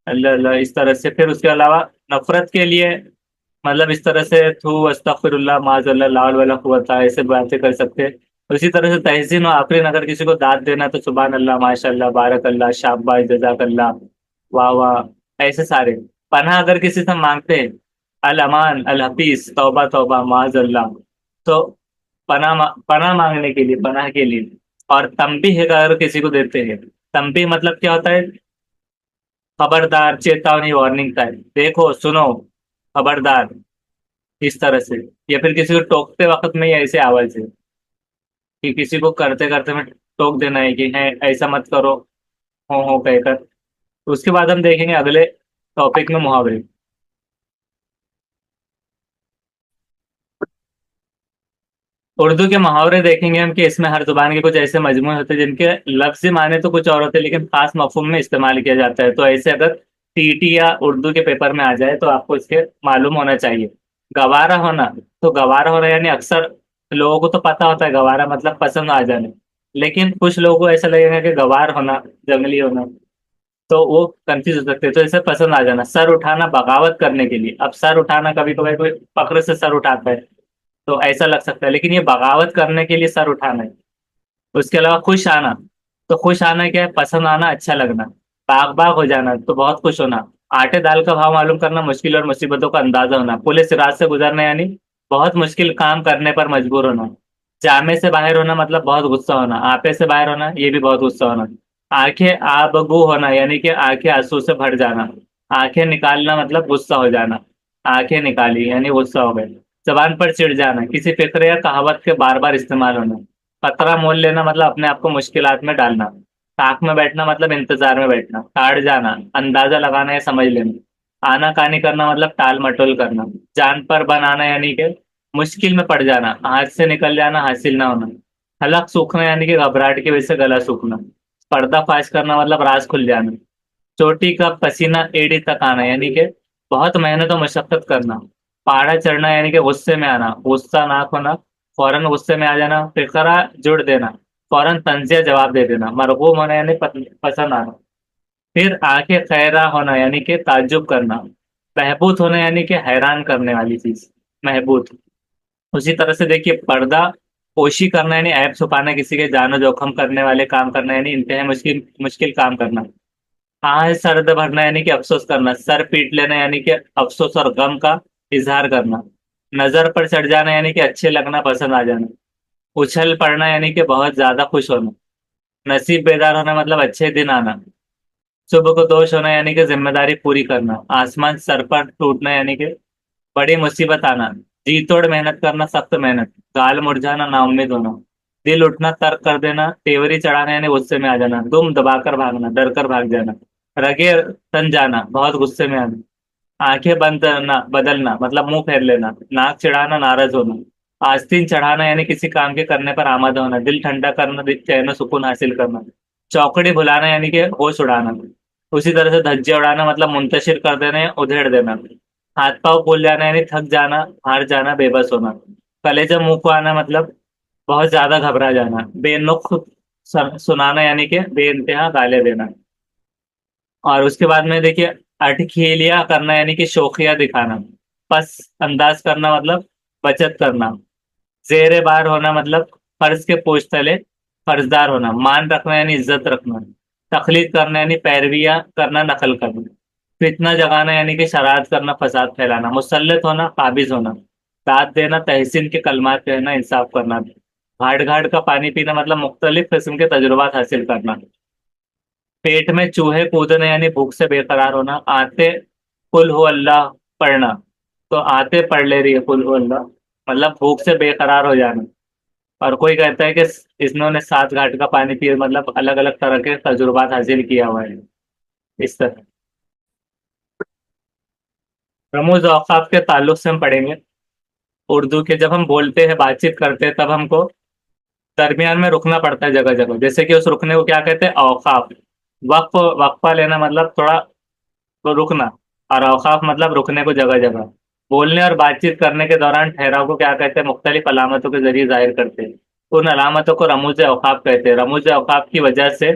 [SPEAKER 1] अल्लाह अल्लाह, इस तरह से। फिर उसके अलावा नफरत के लिए, मतलब इस तरह से थू, अस्तगफिरुल्लाह, माज़ल्लाह, ला हौला वला कुव्वता, ऐसे बातें कर सकते हैं। उसी तरह से तहसीन और आफरीन, अगर किसी को दाद देना तो सुभान अल्लाह, माशाअल्लाह, बारक अल्लाह, शाबाश, जजाकल्लाह, वाह वाह, ऐसे सारे। पनाह अगर किसी से मांगते हैं, अल अमान, अल हफीज, तौबा तौबा, माज़ल्लाह, तो पनाह मांगने के लिए, पनाह के लिए। और तंबीह अगर किसी को देते हैं, तंबीह मतलब क्या होता है, खबरदार, चेतावनी, वार्निंग टाइप, देखो, सुनो, खबरदार, इस तरह से। या फिर किसी को टोकते वक्त में ही ऐसे आवाज है कि किसी को करते करते में टोक देना है कि है, ऐसा मत करो, हो कहकर। उसके बाद हम देखेंगे अगले टॉपिक में मुहावरे। उर्दू के मुहावरे देखेंगे हम कि इसमें हर जुबान के कुछ ऐसे मजमूए होते हैं जिनके लफ्जी माने तो कुछ और होते हैं, लेकिन खास मफहूम में इस्तेमाल किया जाता है। तो ऐसे अगर टीटी या उर्दू के पेपर में आ जाए तो आपको इसके मालूम होना चाहिए। गवारा होना, तो गवारा होना यानी अक्सर लोगों को तो पता होता है गवारा मतलब पसंद आ जाने, लेकिन कुछ लोगों को ऐसा लगेगा कि गवार होना, जंगली होना, तो वो कंफ्यूज हो सकते हैं। तो इसे पसंद आ जाना, सर उठाना बगावत करने के लिए। अब सर उठाना, कभी कभी कोई पकड़ से सर उठाता है तो ऐसा लग सकता है, लेकिन ये बगावत करने के लिए सर उठाना है। उसके अलावा खुश आना, तो खुश आना क्या है? पसंद आना, अच्छा लगना। बाग बाग हो जाना, तो बहुत खुश होना। आटे दाल का भाव मालूम करना, मुश्किल और मुसीबतों का अंदाजा होना। पुलिस रात से गुजरना यानी बहुत मुश्किल काम करने पर मजबूर होना। जामे से बाहर होना मतलब बहुत गुस्सा होना। आपे से बाहर होना, ये भी बहुत गुस्सा होना। आंखें आबगू होना यानी कि आंखें आंसू से भर जाना। आंखें निकालना मतलब गुस्सा हो जाना। आंखें निकाली यानी गुस्सा हो गए। जबान पर चिढ़ जाना, किसी फिक्र या कहावत के बार बार इस्तेमाल होना। खतरा मोल लेना मतलब अपने आप को मुश्किलात में डालना। ताक में बैठना मतलब इंतजार में बैठना। ताड़ जाना, अंदाजा लगाना या समझ लेना। आनाकानी करना मतलब टाल मटोल करना। जान पर बनाना यानी कि मुश्किल में पड़ जाना। हाथ से निकल जाना, हासिल ना होना। हलक सूखना यानी कि घबराहट की वजह से गला सूखना। पर्दा फाश करना मतलब राज खुल जाना। चोटी का पसीना एड़ी तक आना यानी कि बहुत मेहनत और मशक्कत करना। पहाड़ा चढ़ना यानी कि गुस्से में आना, गुस्सा नाक होना, फौरन गुस्से में आ जाना। फिकरा जुड़ देना, फौरन तंजिया जवाब दे देना। मरगूब होना यानी पसंद आना। फिर आंखें खैरा होना यानी कि ताज्जुब करना। बहबूत होना यानी कि हैरान करने वाली चीज, महबूत। उसी तरह से देखिए, पर्दा पोशी करना यानी ऐब छुपाना, किसी के जानो जोखम करने वाले काम करना यानी इंतहा मुश्किल मुश्किल काम करना। हाँ, सर्द भरना यानी कि अफसोस करना। सर पीट लेना यानी कि अफसोस और गम का इजहार करना। नजर पर चढ़ जाना यानी कि अच्छे लगना, पसंद आ जाना। उछल पड़ना यानी कि बहुत ज्यादा खुश होना। नसीब बेदार होना मतलब अच्छे दिन आना। शुभ को दोष होना यानी कि जिम्मेदारी पूरी करना। आसमान सर पर टूटना यानी कि बड़ी मुसीबत आना। जी तोड़ मेहनत करना, सख्त मेहनत। गाल मुरझाना, नाउम्मीद होना। दिल उठना, तर्क कर देना। तेवरी चढ़ाना यानी गुस्से में आ जाना। दुम दबाकर भागना, डर कर भाग जाना। रगे तन जाना, बहुत गुस्से में आना। आंखें बंद करना, बदलना मतलब मुंह फेर लेना। नाक चिढ़ाना, नाराज होना। आस्तीन चढ़ाना यानी किसी काम के करने पर आमादा होना। दिल ठंडा करना, दिल चैन सुकून हासिल करना। चौकड़ी भुलाना यानी कि होश उड़ाना। उसी तरह से धज्जे उड़ाना मतलब मुंतशिर कर देना या उधेड़ देना। हाथ पांव फूल जाना यानी थक जाना, हार जाना, बेबस होना। कलेजा मुंह को आना मतलब बहुत ज्यादा घबरा जाना। बेनुख सुनाना यानी कि बेइंतहा गाले देना। और उसके बाद में देखिए, अठखेलिया करना यानी कि शोखिया दिखाना। पस अंदाज करना मतलब बचत करना। जेरे बार होना मतलब फर्ज के पोछ तले कर्जदार होना। मान रखना यानी इज्जत रखना। तकलीद करना यानी पैरवियां करना, नकल करना। फितना जगाना यानी कि शरारत करना, फसाद फैलाना। मुसल्लत होना, काबिज होना। दाद देना, तहसीन के कलमात कहना, इंसाफ करना। घाट घाट का पानी पीना मतलब मुख्तलिफ किस्म के तजुर्बात हासिल करना। पेट में चूहे कूदना यानी भूख से बेकरार होना। आते कुल हो अल्लाह पढ़ना, तो आते पढ़ ले रही है कुल हो अल्लाह, मतलब भूख से बेकरार हो जाना। और कोई कहता है कि इन्होंने 7 घाट का पानी पिया, मतलब अलग अलग तरह के तजुर्बात हासिल किया हुआ है, इस तरह। रमूज औकाफ के ताल्लुक से हम पढ़ेंगे। उर्दू के जब हम बोलते हैं, बातचीत करते हैं, तब हमको दरमियान में रुकना पड़ता है जगह जगह। जैसे कि उस रुकने को क्या कहते हैं? औकाफ। वक्फ, वक्फा लेना मतलब थोड़ा तो रुकना। और औकाफ मतलब रुकने को जगह जगह। बोलने और बातचीत करने के दौरान ठहराव को क्या कहते हैं? मुख्तलिफ अलामतों के जरिए जाहिर करते हैं। उन अलामतों को रमूज औकाफ कहते हैं। रमूज औकाफ की वजह से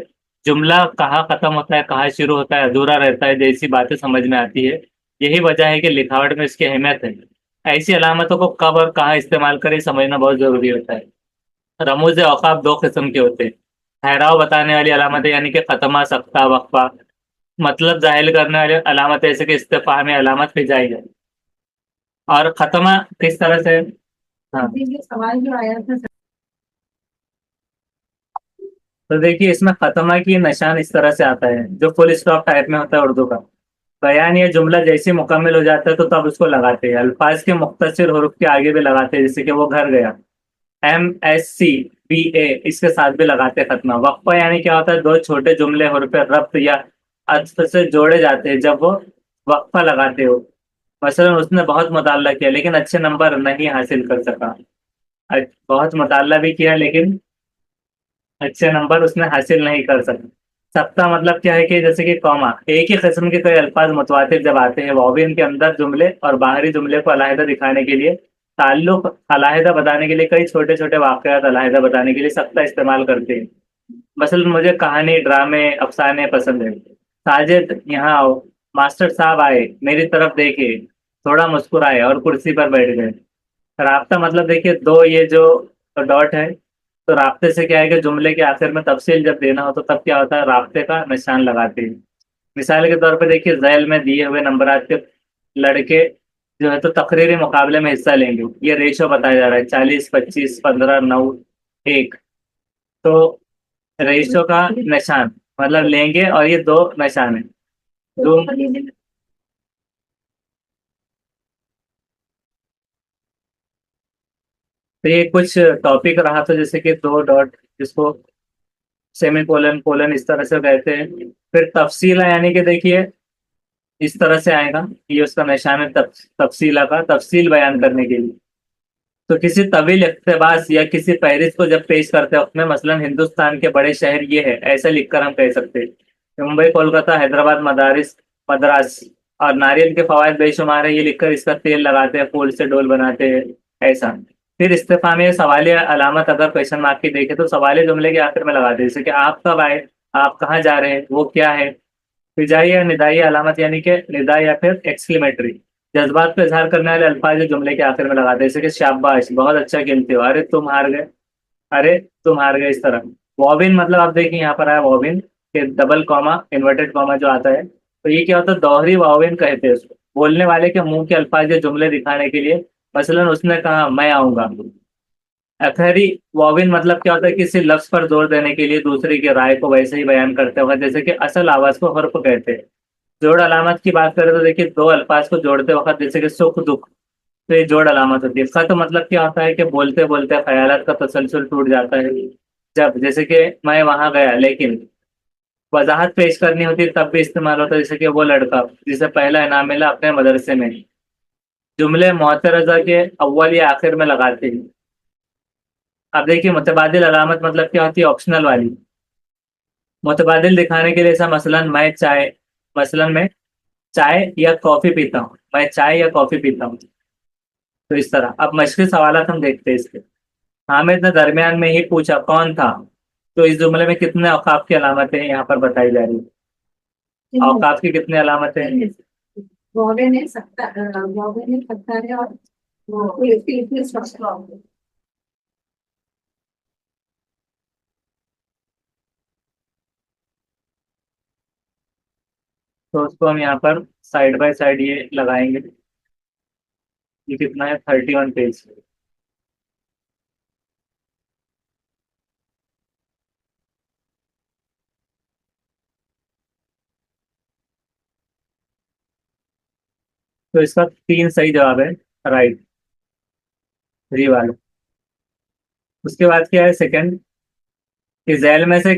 [SPEAKER 1] जुमला कहाँ खत्म होता है, कहाँ शुरू होता है, अधूरा रहता है, जैसी बातें समझ में आती है। यही वजह है कि लिखावट में इसकी अहमियत है। ऐसी अलामतों को कब और कहाँ इस्तेमाल करें, समझना बहुत जरूरी होता है। रमूज औकाफ 2 किस्म के होते हैं। ठहराव बताने वाली अलामतें यानी कि खत्मा, सख्ता, वक्फा। मतलब जाहिर करने वाले अलामत ऐसे कि इस्तेफाम में अलामत फिजाई है। और खत्मा किस तरह से? हाँ, ये सवाल जो आया था, तो देखिए इसमें खत्मा की निशान इस तरह से आता है, जो फुल स्टॉप टाइप में होता है उर्दू का। बयान या जुमला जैसे मुकम्मल हो जाता है तो तब उसको लगाते हैं। अल्फाज के मुख्तसर हरूफ के आगे भी लगाते हैं, जैसे कि वो घर गया। MSC BA, इसके साथ भी लगाते हैं खत्मा। वक्फा यानी क्या होता है? 2 छोटे जुमले हरूफ रब्त या अत्फ से जोड़े जाते हैं जब वो वक्फा लगाते हो। मसलन उसने बहुत मुताला किया लेकिन अच्छे नंबर नहीं हासिल कर सका। बहुत मुताला भी किया लेकिन अच्छे नंबर उसने हासिल नहीं कर सका। सत्ता मतलब क्या है कि जैसे कि कॉमा, एक ही किस्म के कई अल्फाज मुतवातिर जब आते हैं, वो भी इनके अंदर जुमले और बाहरी जुमले को अलहदा दिखाने के लिए, ताल्लुक अलहदा बताने के लिए, कई छोटे छोटे वाकयात अलहदा बताने के लिए सत्ता इस्तेमाल करते हैं। मसलन मुझे कहानी, ड्रामे, अफसाने पसंद है। साजिद यहाँ आओ, मास्टर साहब आए, मेरी तरफ देखे, थोड़ा मुस्कुराए और कुर्सी पर बैठ गए। राब्ता मतलब देखिए, दो ये जो डॉट है, तो राब्ते से क्या है कि जुमले के आखिर में तफसील जब देना हो तो तब क्या होता है, राब्ते का निशान लगाते हैं। मिसाल के तौर पर देखिए, झैल में दिए हुए नंबरात के लड़के जो है तो तकरीरी मुकाबले में हिस्सा लेंगे। ये रेशो बताया जा रहा है, 40, 25, 15, 9, 1। तो रेशो का निशान मतलब लेंगे, और ये दो निशान है। दो, तो ये कुछ टॉपिक रहा, तो जैसे कि दो डॉट, जिसको सेमी कोलन कोलन इस तरह से कहते हैं। फिर तफसीला यानी कि देखिए, इस तरह से आएगा, ये उसका निशान है, तफसीला का, तफसील बयान करने के लिए। तो किसी तवील इक़्तिबास या किसी फहरिस्त को जब पेश करते वक्त में, मसलन हिंदुस्तान के बड़े शहर ये है, ऐसा लिखकर हम कह सकते हैं। मुंबई, कोलकाता, हैदराबाद, मदारिस, मद्रास, और नारियल के फवायद बेशुमार है, ये लिखकर इसका तेल लगाते हैं, फूल से डोल बनाते हैं, ऐसा। फिर इस्तिफामी सवालिया अलामत अगर क्वेश्चन मार्क की देखे तो सवालिया जुमले के आखिर में लगाते हैं, जैसे कि आप कब आए, आप कहाँ जा रहे हैं, वो क्या है। फिजाई या निदाई अलामत यानी कि निदा या फिर एक्सक्लेमेटरी, जज्बात को इजहार करने वाले अल्फाज जो जुमले के आखिर में लगाते हैं, जैसे कि शाबाश, बहुत अच्छा खेलते हो, अरे तुम हार गए, अरे तुम हार गए, इस तरह। वॉबिन मतलब आप देखिए यहाँ पर आया वॉबिन के डबल कॉमा इन्वर्टेड कॉमा जो आता है, तो ये क्या होता है, दोहरी वॉबिन कहते हैं उसको, बोलने वाले के मुंह के अल्फाज या जुमले दिखाने के लिए। मसलन उसने कहा मैं आऊंगा। अथरी वॉविन मतलब क्या होता है, किसी लफ्ज पर जोर देने के लिए दूसरे की राय को वैसे ही बयान करते वक्त, जैसे कि असल आवाज को हर्फ कहते हैं। जोड़ अलामत की बात करें तो देखिए, दो अल्फाज को जोड़ते वक्त, जैसे कि सुख दुख, तो ये जोड़ अलामत होती है। खत मतलब क्या होता है कि बोलते बोलते ख्यालात का तसलसल टूट जाता है। जब, जैसे कि मैं वहां गया, लेकिन वजाहत पेश करनी होती है तब भी इस्तेमाल होता है, जैसे कि वो लड़का जिसे पहला इनाम मिला अपने मदरसे में। जुमले मोतरजा के अव्वल या आखिर में लगाते हैं। अब देखिए, मुतबादिल अलामत मतलब क्या होती है, ऑप्शनल वाली। मुतबादिल दिखाने के लिए ऐसा, मसलन मैं चाय या कॉफी पीता हूँ, मैं चाय या कॉफी पीता हूँ। तो इस तरह, अब मशक़ी सवालात हम देखते हैं इसके। हामिद ने दरमियान में ही पूछा कौन था। तो इस जुमले में कितने औकाफ की अलामतें यहाँ पर बताई जा रही है, औकाफ की कितने अलामतें हैं।
[SPEAKER 2] गॉर्डन है सकता, गॉर्डन है सकता है, और वो इसके स्ट्रक्चर।
[SPEAKER 1] तो उसको हम यहाँ पर साइड बाय साइड ये लगाएंगे। ये कितना है, 31 पेज। तो इसका तीन सही जवाब है, राइट, री वाला। उसके बाद क्या है, सेकंड, कि झैल में से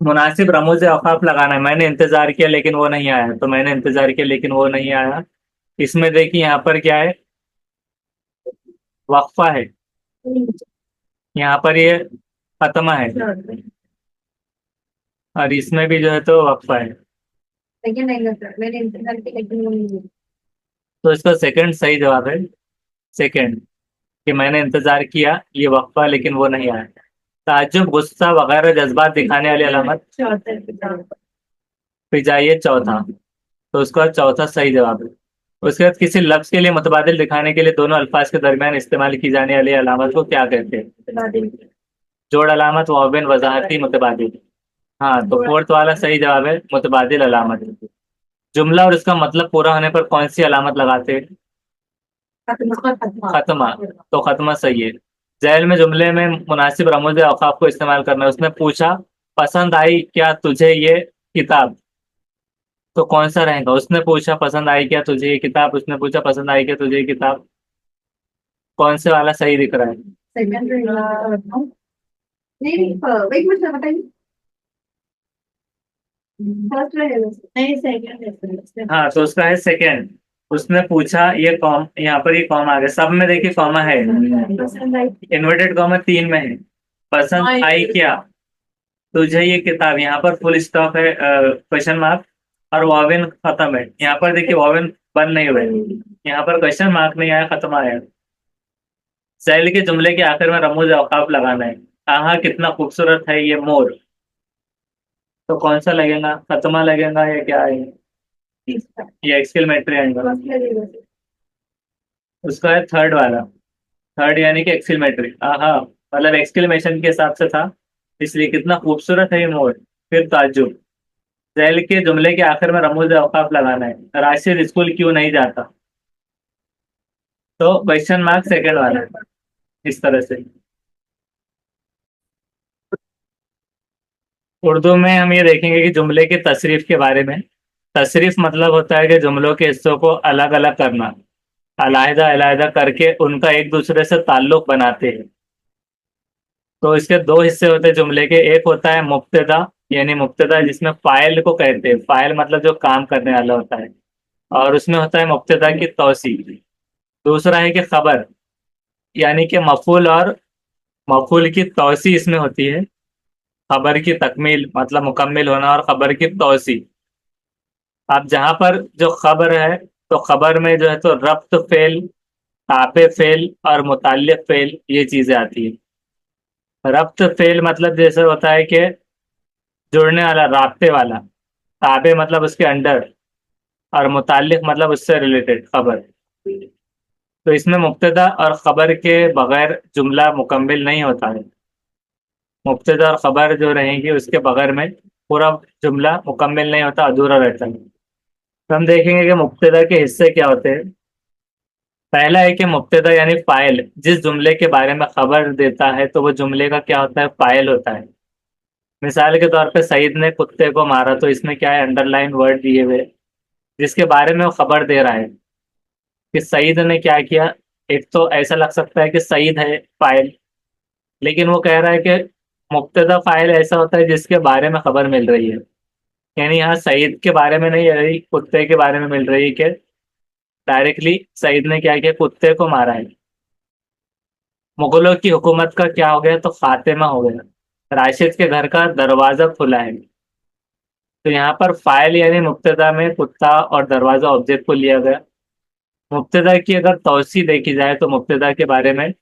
[SPEAKER 1] मुनासिब रमूज औकाफ लगाना है। मैंने इंतजार किया लेकिन वो नहीं आया, तो मैंने इंतजार किया लेकिन वो नहीं आया। इसमें देखिए यहाँ पर क्या है, वक्फा है, यहाँ पर ये खत्मा है, और इसमें भी जो है तो वक्फा है।
[SPEAKER 2] लेकिन नहीं लगता, मैंने इंतजार किया लेकिन वो नहीं हुई।
[SPEAKER 1] तो इसका सेकंड सही जवाब है, सेकंड, कि मैंने इंतजार किया, ये वक्फा, लेकिन वो नहीं आया। ताज्जुब, गुस्सा वगैरह जज्बात दिखाने वाली अलामत, फिर जाइए चौथा। तो उसका चौथा सही जवाब है। उसके बाद, किसी लफ्ज के लिए मुतबादिल दिखाने के लिए दोनों अल्फाज के दरमियान इस्तेमाल की जाने वाली अलामत को क्या कहते हैं। जोड़ अलामत, वाबिन, वजाहती, मुतबादिल। हाँ, तो फोर्थ वाला सही जवाब है, मुतबादिल अलामत। जुमला और इसका मतलब पूरा होने पर कौन सी अलामत लगाते हैं, खत्मा। तो खत्मा सही है। जैल में जुमले में मुनासिब रमूज औकाफ को इस्तेमाल करना है। उसने पूछा पसंद आई क्या तुझे ये किताब, तो कौन सा रहेगा, उसने पूछा पसंद आई क्या तुझे ये किताब, उसने पूछा पसंद आई क्या तुझे ये किताब, कौन से वाला सही दिख रहा है।
[SPEAKER 2] सेकंड नहीं, एक मिनट बताइए। फर्स्ट रहेगा, नहीं सेकंड है।
[SPEAKER 1] हाँ, तो उसका है सेकेंड। उसने पूछा, ये कॉम, यहाँ पर ये कॉमा आ गया, सब में देखिए कॉमा है,
[SPEAKER 2] पसंद आई।
[SPEAKER 1] इन्वर्टेड कॉमा तीन में है। पसंद आई क्या, तुझे ये किताब, यहाँ पर फुल स्टॉप है, क्वेश्चन मार्क, और वावेन खत्म है। यहाँ पर देखिए वावेन बंद नहीं हुए, यहाँ पर क्वेश्चन मार्क नहीं आया, खत्म आया। सैल के जुमले के आखिर में रमूज औकाफ लगाना है। आहा कितना खूबसूरत है ये मोर। तो कौन सा लगेगा, खत्मा लगेगा या क्या है,
[SPEAKER 2] तीसरा।
[SPEAKER 1] ये एक्सक्लेमेटरी आएगा।
[SPEAKER 2] लगेगा।
[SPEAKER 1] उसका है थर्ड वाला। थर्ड यानी कि एक्सक्लेमेटरी, आहा मतलब एक्सक्लेमेशन के हिसाब से था, इसलिए कितना खूबसूरत है ये मोर। फिर ताज्जुब। सैल के जुमले के आखिर में रमूज औकाफ लगाना है। राशिद स्कूल क्यों नहीं जाता। तो क्वेश्चन मार्क सेकंड वाला है, इस तरह से। उर्दू में हम ये देखेंगे कि जुमले की तशरीफ के बारे में। तशरीफ मतलब होता है कि जुमलों के हिस्सों को अलग अलग करना, अलहदा अलहदा करके उनका एक दूसरे से ताल्लुक बनाते हैं। तो इसके दो हिस्से होते हैं जुमले के। एक होता है मुब्तदा, यानी मुब्तदा जिसमें फाइल को कहते हैं, फाइल मतलब जो काम करने वाला होता है, और उसमें होता है मुब्तदा की तौसी। दूसरा है कि खबर, यानी कि मफूल, और मफूल की तौसी इसमें होती है। खबर की तकमील मतलब मुकम्मिल होना, और खबर की तौसी। अब जहां पर जो खबर है, तो खबर में जो है तो रब्त फेल, तापे फेल और मुताल्लिक फेल, ये चीजें आती है। रब्त फेल मतलब जैसे होता है कि जुड़ने वाला, राब्ते वाला। ताबे मतलब उसके अंडर, और मुताल्लिक मतलब उससे रिलेटेड खबर। तो इसमें मुब्तदा और खबर के बगैर जुमला मुकम्मिल नहीं होता है। मुब्तदा और खबर जो रहेंगी उसके बगैर में पूरा जुमला मुकम्मिल नहीं होता, अधूरा रहता है। तो हम देखेंगे कि मुब्तदा के हिस्से क्या होते हैं। पहला है कि मुब्तदा यानी फाइल, जिस जुमले के बारे में खबर देता है तो वो जुमले का क्या होता है, फाइल होता है। मिसाल के तौर पे सईद ने कुत्ते को मारा, तो इसमें क्या है, अंडरलाइन वर्ड दिए हुए, जिसके बारे में वो खबर दे रहा है कि सईद ने क्या किया। एक तो ऐसा लग सकता है कि सईद है फाइल, लेकिन वो कह रहा है कि मुब्तदा फाइल ऐसा होता है जिसके बारे में खबर मिल रही है। यानी यहाँ सईद के बारे में नहीं रही, कुत्ते के बारे में मिल रही है कि डायरेक्टली सईद ने क्या किया, कुत्ते को मारा है। मुगलों की हुकूमत का क्या हो गया, तो खात्मा हो गया। राशिद के घर का दरवाजा खुला है। तो यहाँ पर फाइल यानी मुब्तदा में कुत्ता और दरवाजा ऑब्जेक्ट को लिया गया। मुब्तदा की अगर तौसी देखी जाए तो मुब्तदा के बारे में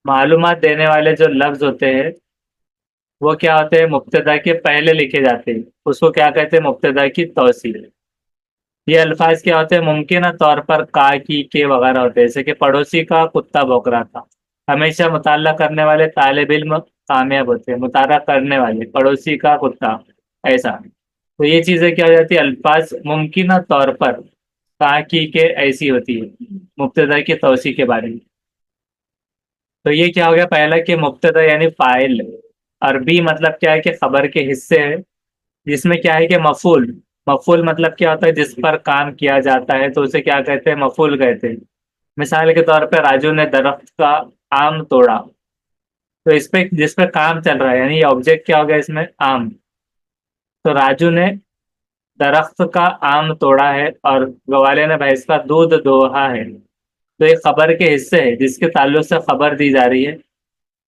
[SPEAKER 1] मालूमात देने वाले जो लफ्ज होते हैं, वो क्या होते हैं, मुब्तदा के पहले लिखे जाते हैं। उसको क्या कहते हैं, मुब्तदा की तौसी। ये अल्फाज क्या होते हैं, मुमकिन तौर पर का, की, के वगैरह होते हैं। जैसे कि पड़ोसी का कुत्ता भौंक रहा था। हमेशा मुताला करने वाले तालिब इल्म कामयाब होते हैं। मुताला करने वाले, पड़ोसी का कुत्ता, ऐसा। तो ये चीजें क्या हो जाती है, अल्फाज मुमकिन तौर पर का, की, के ऐसी होती है मुब्तदा की तौसी के बारे में। तो ये क्या हो गया, पहला कि मुब्तदा यानी फाइल। अरबी मतलब क्या है कि खबर के हिस्से है, जिसमें क्या है कि मफूल। मफूल मतलब क्या होता है, जिस पर काम किया जाता है तो उसे क्या कहते हैं, मफूल कहते हैं। मिसाल के तौर पर राजू ने दरख्त का आम तोड़ा। तो इस पे, जिस पे काम चल रहा है, यानी ये ऑब्जेक्ट क्या हो गया इसमें, आम। तो राजू ने दरख्त का आम तोड़ा है, और गवाले ने भैंस का दूध दोहा है। तो ये खबर के हिस्से है जिसके ताल्लुक से खबर दी जा रही है।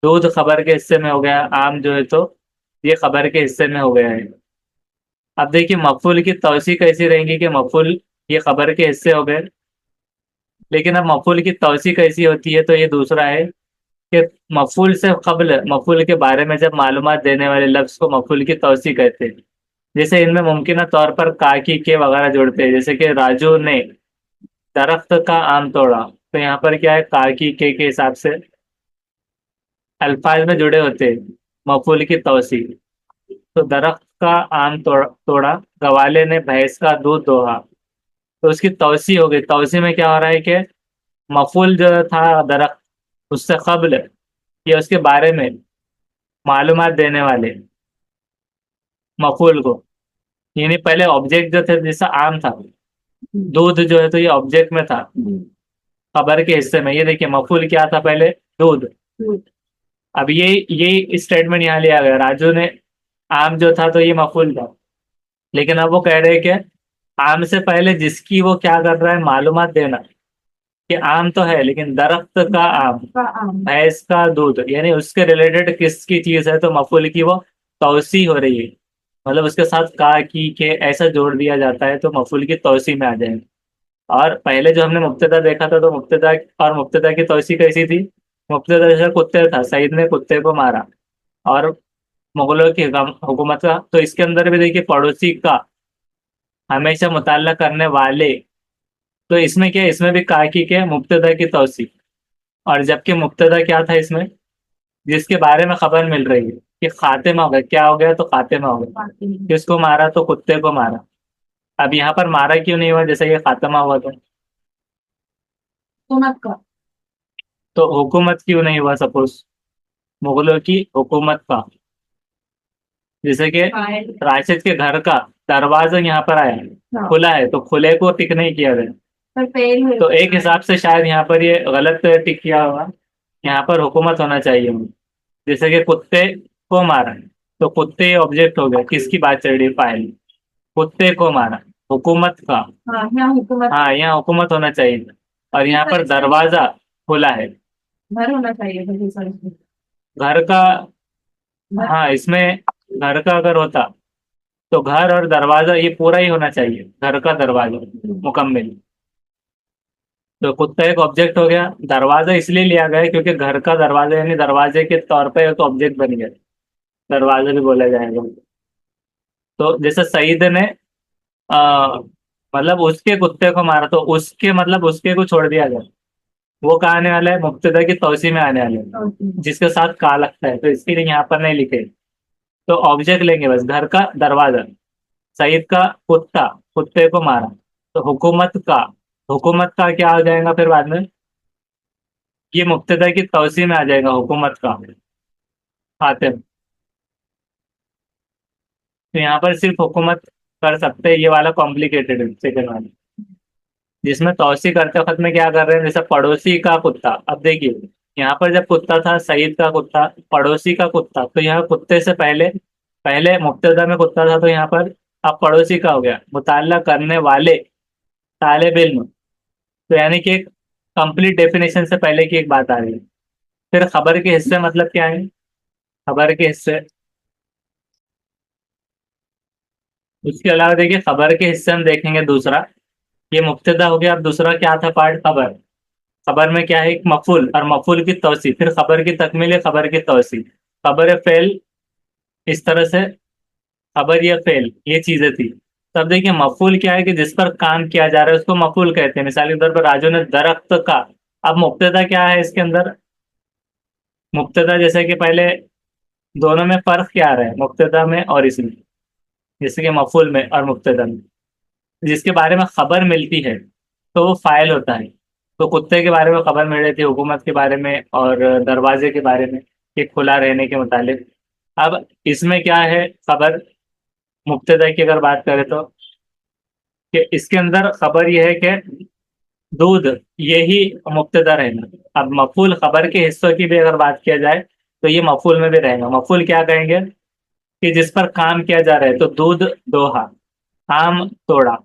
[SPEAKER 1] दूध खबर के हिस्से में हो गया, आम जो है तो ये खबर के हिस्से में हो गया है। अब देखिए मफूल की तौसी कैसी रहेंगी, कि मफूल ये खबर के हिस्से हो गए, लेकिन अब मफूल की तौसी कैसी होती है, तो ये दूसरा है कि मफूल से कबल, मफूल के बारे में जब मालूमात देने वाले लफ्ज को मफूल की तौसी कहते हैं। जैसे इनमें मुमकिन तौर पर काकी के वगैरह जुड़ते हैं, जैसे कि राजू ने दरख्त का आम तोड़ा। तो यहाँ पर क्या है, काकी के हिसाब से अल्फाज में जुड़े होते हैं मफूल की तौसी। तो दरख्त का आम तोड़ा, गवाले ने भैंस का दूध दोहा। तो उसकी तौसी हो गई। तौसी में क्या हो रहा है कि मफूल जो था दरख्त, उससे कबल या उसके बारे में मालूमात देने वाले मफूल को, यानी पहले ऑब्जेक्ट जो थे, जैसा आम था, दूध जो है तो ये ऑब्जेक्ट में था, खबर के हिस्से में। ये देखिए मफूल क्या था पहले, दूध। अब ये स्टेटमेंट यहाँ लिया गया, राजू ने आम जो था तो ये मफूल था। लेकिन अब वो कह रहे हैं कि आम से पहले जिसकी वो क्या कर रहा है, मालूमात देना, कि आम तो है लेकिन दरख्त का आम, भैंस का दूध, यानी उसके रिलेटेड किसकी चीज है, तो मफूल की वो तौसी हो रही है, मतलब उसके साथ का की के ऐसा जोड़ दिया जाता है तो मफूल की तौसी में आ जाएगा। और पहले जो हमने मुब्तदा देखा था तो मुब्तदा और मुब्तदा की तौसी कैसी थी? मुब्तदा जैसा कुत्ते था, सईद ने कुत्ते को मारा, और मुगलों की हुकूमत का, तो इसके अंदर भी देखिए पड़ोसी का हमेशा मुताल्ला करने वाले, तो इसमें क्या है? इसमें भी काकी के मुब्तदा की तौसी, और जबकि मुब्तदा क्या था इसमें? जिसके बारे में खबर मिल रही है कि खातिमा हो गया, क्या हो गया? तो खातिमा हो गया। किसको मारा? तो कुत्ते को मारा। अब यहाँ पर मारा क्यों नहीं हुआ जैसे कि खात्मा हुआ था?
[SPEAKER 2] हुकूमत का।
[SPEAKER 1] तो हुकूमत क्यों नहीं हुआ? सपोज मुगलों की हुकूमत का, जैसे कि
[SPEAKER 2] फाइल।
[SPEAKER 1] राशिद के घर का दरवाजा यहाँ पर आया,
[SPEAKER 2] हाँ।
[SPEAKER 1] खुला है, तो खुले को टिक नहीं किया गया।
[SPEAKER 2] पर फेल हुए।
[SPEAKER 1] तो एक हिसाब से शायद यहाँ पर ये गलत टिक किया होगा, यहाँ पर हुकूमत होना चाहिए। जैसे कि कुत्ते को मारा, तो कुत्ते ऑब्जेक्ट हो गया, किसकी बात चल रही है? फाइल। कुत्ते को मारा, हुकूमत का।
[SPEAKER 2] हाँ, यहाँ हुकूमत।
[SPEAKER 1] हाँ, यहाँ हुकूमत होना चाहिए। और यहाँ
[SPEAKER 2] पर
[SPEAKER 1] पर
[SPEAKER 2] इसमें
[SPEAKER 1] दरवाजा खुला है,
[SPEAKER 2] घर होना चाहिए था दूसरा इसमें।
[SPEAKER 1] घर का।
[SPEAKER 2] घर।
[SPEAKER 1] हाँ, इसमें घर का अगर होता तो घर और दरवाजा ये पूरा ही होना चाहिए, घर का दरवाजा मुकम्मिल। तो कुत्ता एक ऑब्जेक्ट हो गया, दरवाजा इसलिए लिया गया है क्योंकि घर का दरवाजा यानी दरवाजे के तौर पे एक ऑब्जेक्ट बन गया, दरवाजा भी बोला जाएगा। तो जैसे सईद ने आ, मतलब उसके कुत्ते को मारा, तो उसके मतलब उसके को छोड़ दिया गया, वो कहाँ आने वाला है? मुब्तदा की तौसी में आने वाले हैं, जिसके साथ का लगता है, तो इसके लिए यहाँ पर नहीं लिखे। तो ऑब्जेक्ट लेंगे बस, घर का दरवाजा, सईद का कुत्ता, कुत्ते को मारा, तो हुकूमत का, हुकूमत का क्या आ जाएगा फिर बाद में? ये मुब्तदा की तौसी में आ जाएगा, हुकूमत का हातिम। तो यहाँ पर सिर्फ हुकूमत कर सकते हैं, ये वाला कॉम्प्लिकेटेड है सेकंड वाला, जिसमें तौसी करते वक्त में क्या कर रहे हैं? जैसे पड़ोसी का कुत्ता, अब देखिए यहाँ पर जब कुत्ता था, सईद का कुत्ता, पड़ोसी का कुत्ता, तो यहाँ कुत्ते से पहले, पहले मुब्तदा में कुत्ता था, तो यहाँ पर अब पड़ोसी का हो गया, मुताल्ला करने वाले, तालिब इल्म। तो यानी कि एक कंप्लीट डेफिनेशन से पहले की एक बात आ रही है। फिर खबर के हिस्से मतलब क्या है? खबर के हिस्से, उसके अलावा देखिए खबर के हिस्से हम देखेंगे दूसरा, ये मुब्तदा हो गया, अब दूसरा क्या था पार्ट? खबर। खबर में क्या है? एक मफूल, और मफूल की तौसी, फिर खबर की तकमील है, खबर की तौसी, खबर फेल, इस तरह से खबर या फेल ये चीजें थी। तब देखिए मफूल क्या है कि जिस पर काम किया जा रहा है उसको मफूल कहते हैं। मिसाल के तौर पर राजू ने दरख्त का, अब मुब्तदा क्या है इसके अंदर? मुब्तदा जैसे कि पहले दोनों में फर्क क्या आ रहा है, मुब्तदा में और इसमें, जैसे कि मफूल में और मुब्तदा में, जिसके बारे में खबर मिलती है तो वो फाइल होता है। तो कुत्ते के बारे में खबर मिल रही थी, हुकूमत के बारे में, और दरवाजे के बारे में कि खुला रहने के मुतालिक। अब इसमें क्या है? खबर मुब्तदा की अगर बात करें तो, कि इसके अंदर खबर यह है कि दूध, यही मुब्तदा रहेगा। अब मफूल खबर के हिस्सों की भी अगर बात किया जाए तो ये मफूल में भी रहेगा। मफूल क्या कहेंगे? कि जिस पर काम किया जा रहा है, तो दूध दोहा, आम तोड़ा,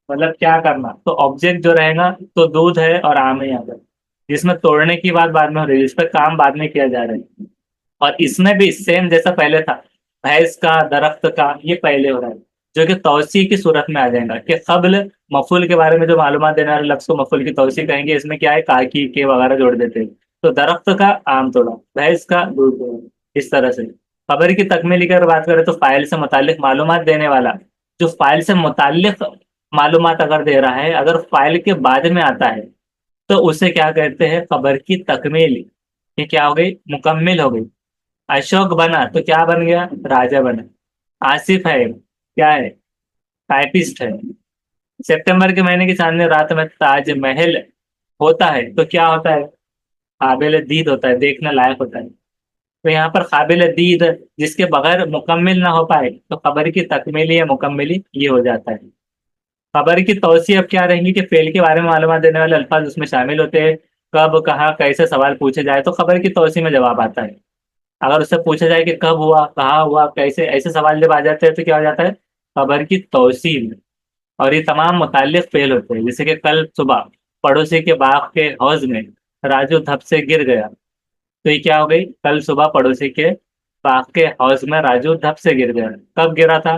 [SPEAKER 1] मतलब क्या करना, तो ऑब्जेक्ट जो रहेगा तो दूध है और आम है यहाँ पर, जिसमें तोड़ने की बात बाद में हो रही है, जिस पर काम बाद में किया जा रहा है। और इसमें भी सेम जैसा पहले था, भैंस का, दरख्त का, ये पहले हो रहा है, जो कि तौसी की सूरत में आ जाएगा कि कब्ल मफूल के बारे में जो मालूमात देने वाले लफ्ज को मफूल की तौसी कहेंगे। इसमें क्या है? काकी के वगैरह जोड़ देते हैं। तो दरख्त का आम तोड़ा, भैंस का दूध तोड़ा, इस तरह से। खबर की तकमीली की अगर बात करें तो फाइल से मुतालिक मालूमात देने वाला, जो फाइल से मुतालिक मालूमात अगर दे रहा है, अगर फाइल के बाद में आता है तो उसे क्या कहते हैं? खबर की तकमील। ये क्या हो गई? मुकम्मिल हो गई। अशोक बना तो क्या बन गया? राजा बना। आसिफ है, क्या है? टाइपिस्ट है। सितंबर के महीने की चांदनी रात में ताजमहल होता है तो क्या होता है? काबिल दीद होता है, देखने लायक होता है। तो यहाँ पर काबिल दीद, जिसके बगैर मुकम्मिल ना हो पाए, तो खबर की तकमीली या मुकम्मिली ये हो जाता है। खबर की तौसी अब क्या रहेंगी कि फेल के बारे में मालूमात देने वाले अल्फाज उसमें शामिल होते हैं। कब, कहाँ, कैसे सवाल पूछे जाए तो खबर की तौसी में जवाब आता है। अगर उससे पूछा जाए कि कब हुआ, कहाँ हुआ, कैसे, ऐसे सवाल जब आ जाते हैं तो क्या हो जाता है? खबर की तौसील। और ये तमाम मुताल्लिक फेल होते हैं, जैसे कि कल सुबह पड़ोसी के बाग के हौज में राजू धप से गिर गया, तो ये क्या हो गई? कल सुबह पड़ोसी के बाग के हौज में राजू धप से गिर गया। कब गिरा था?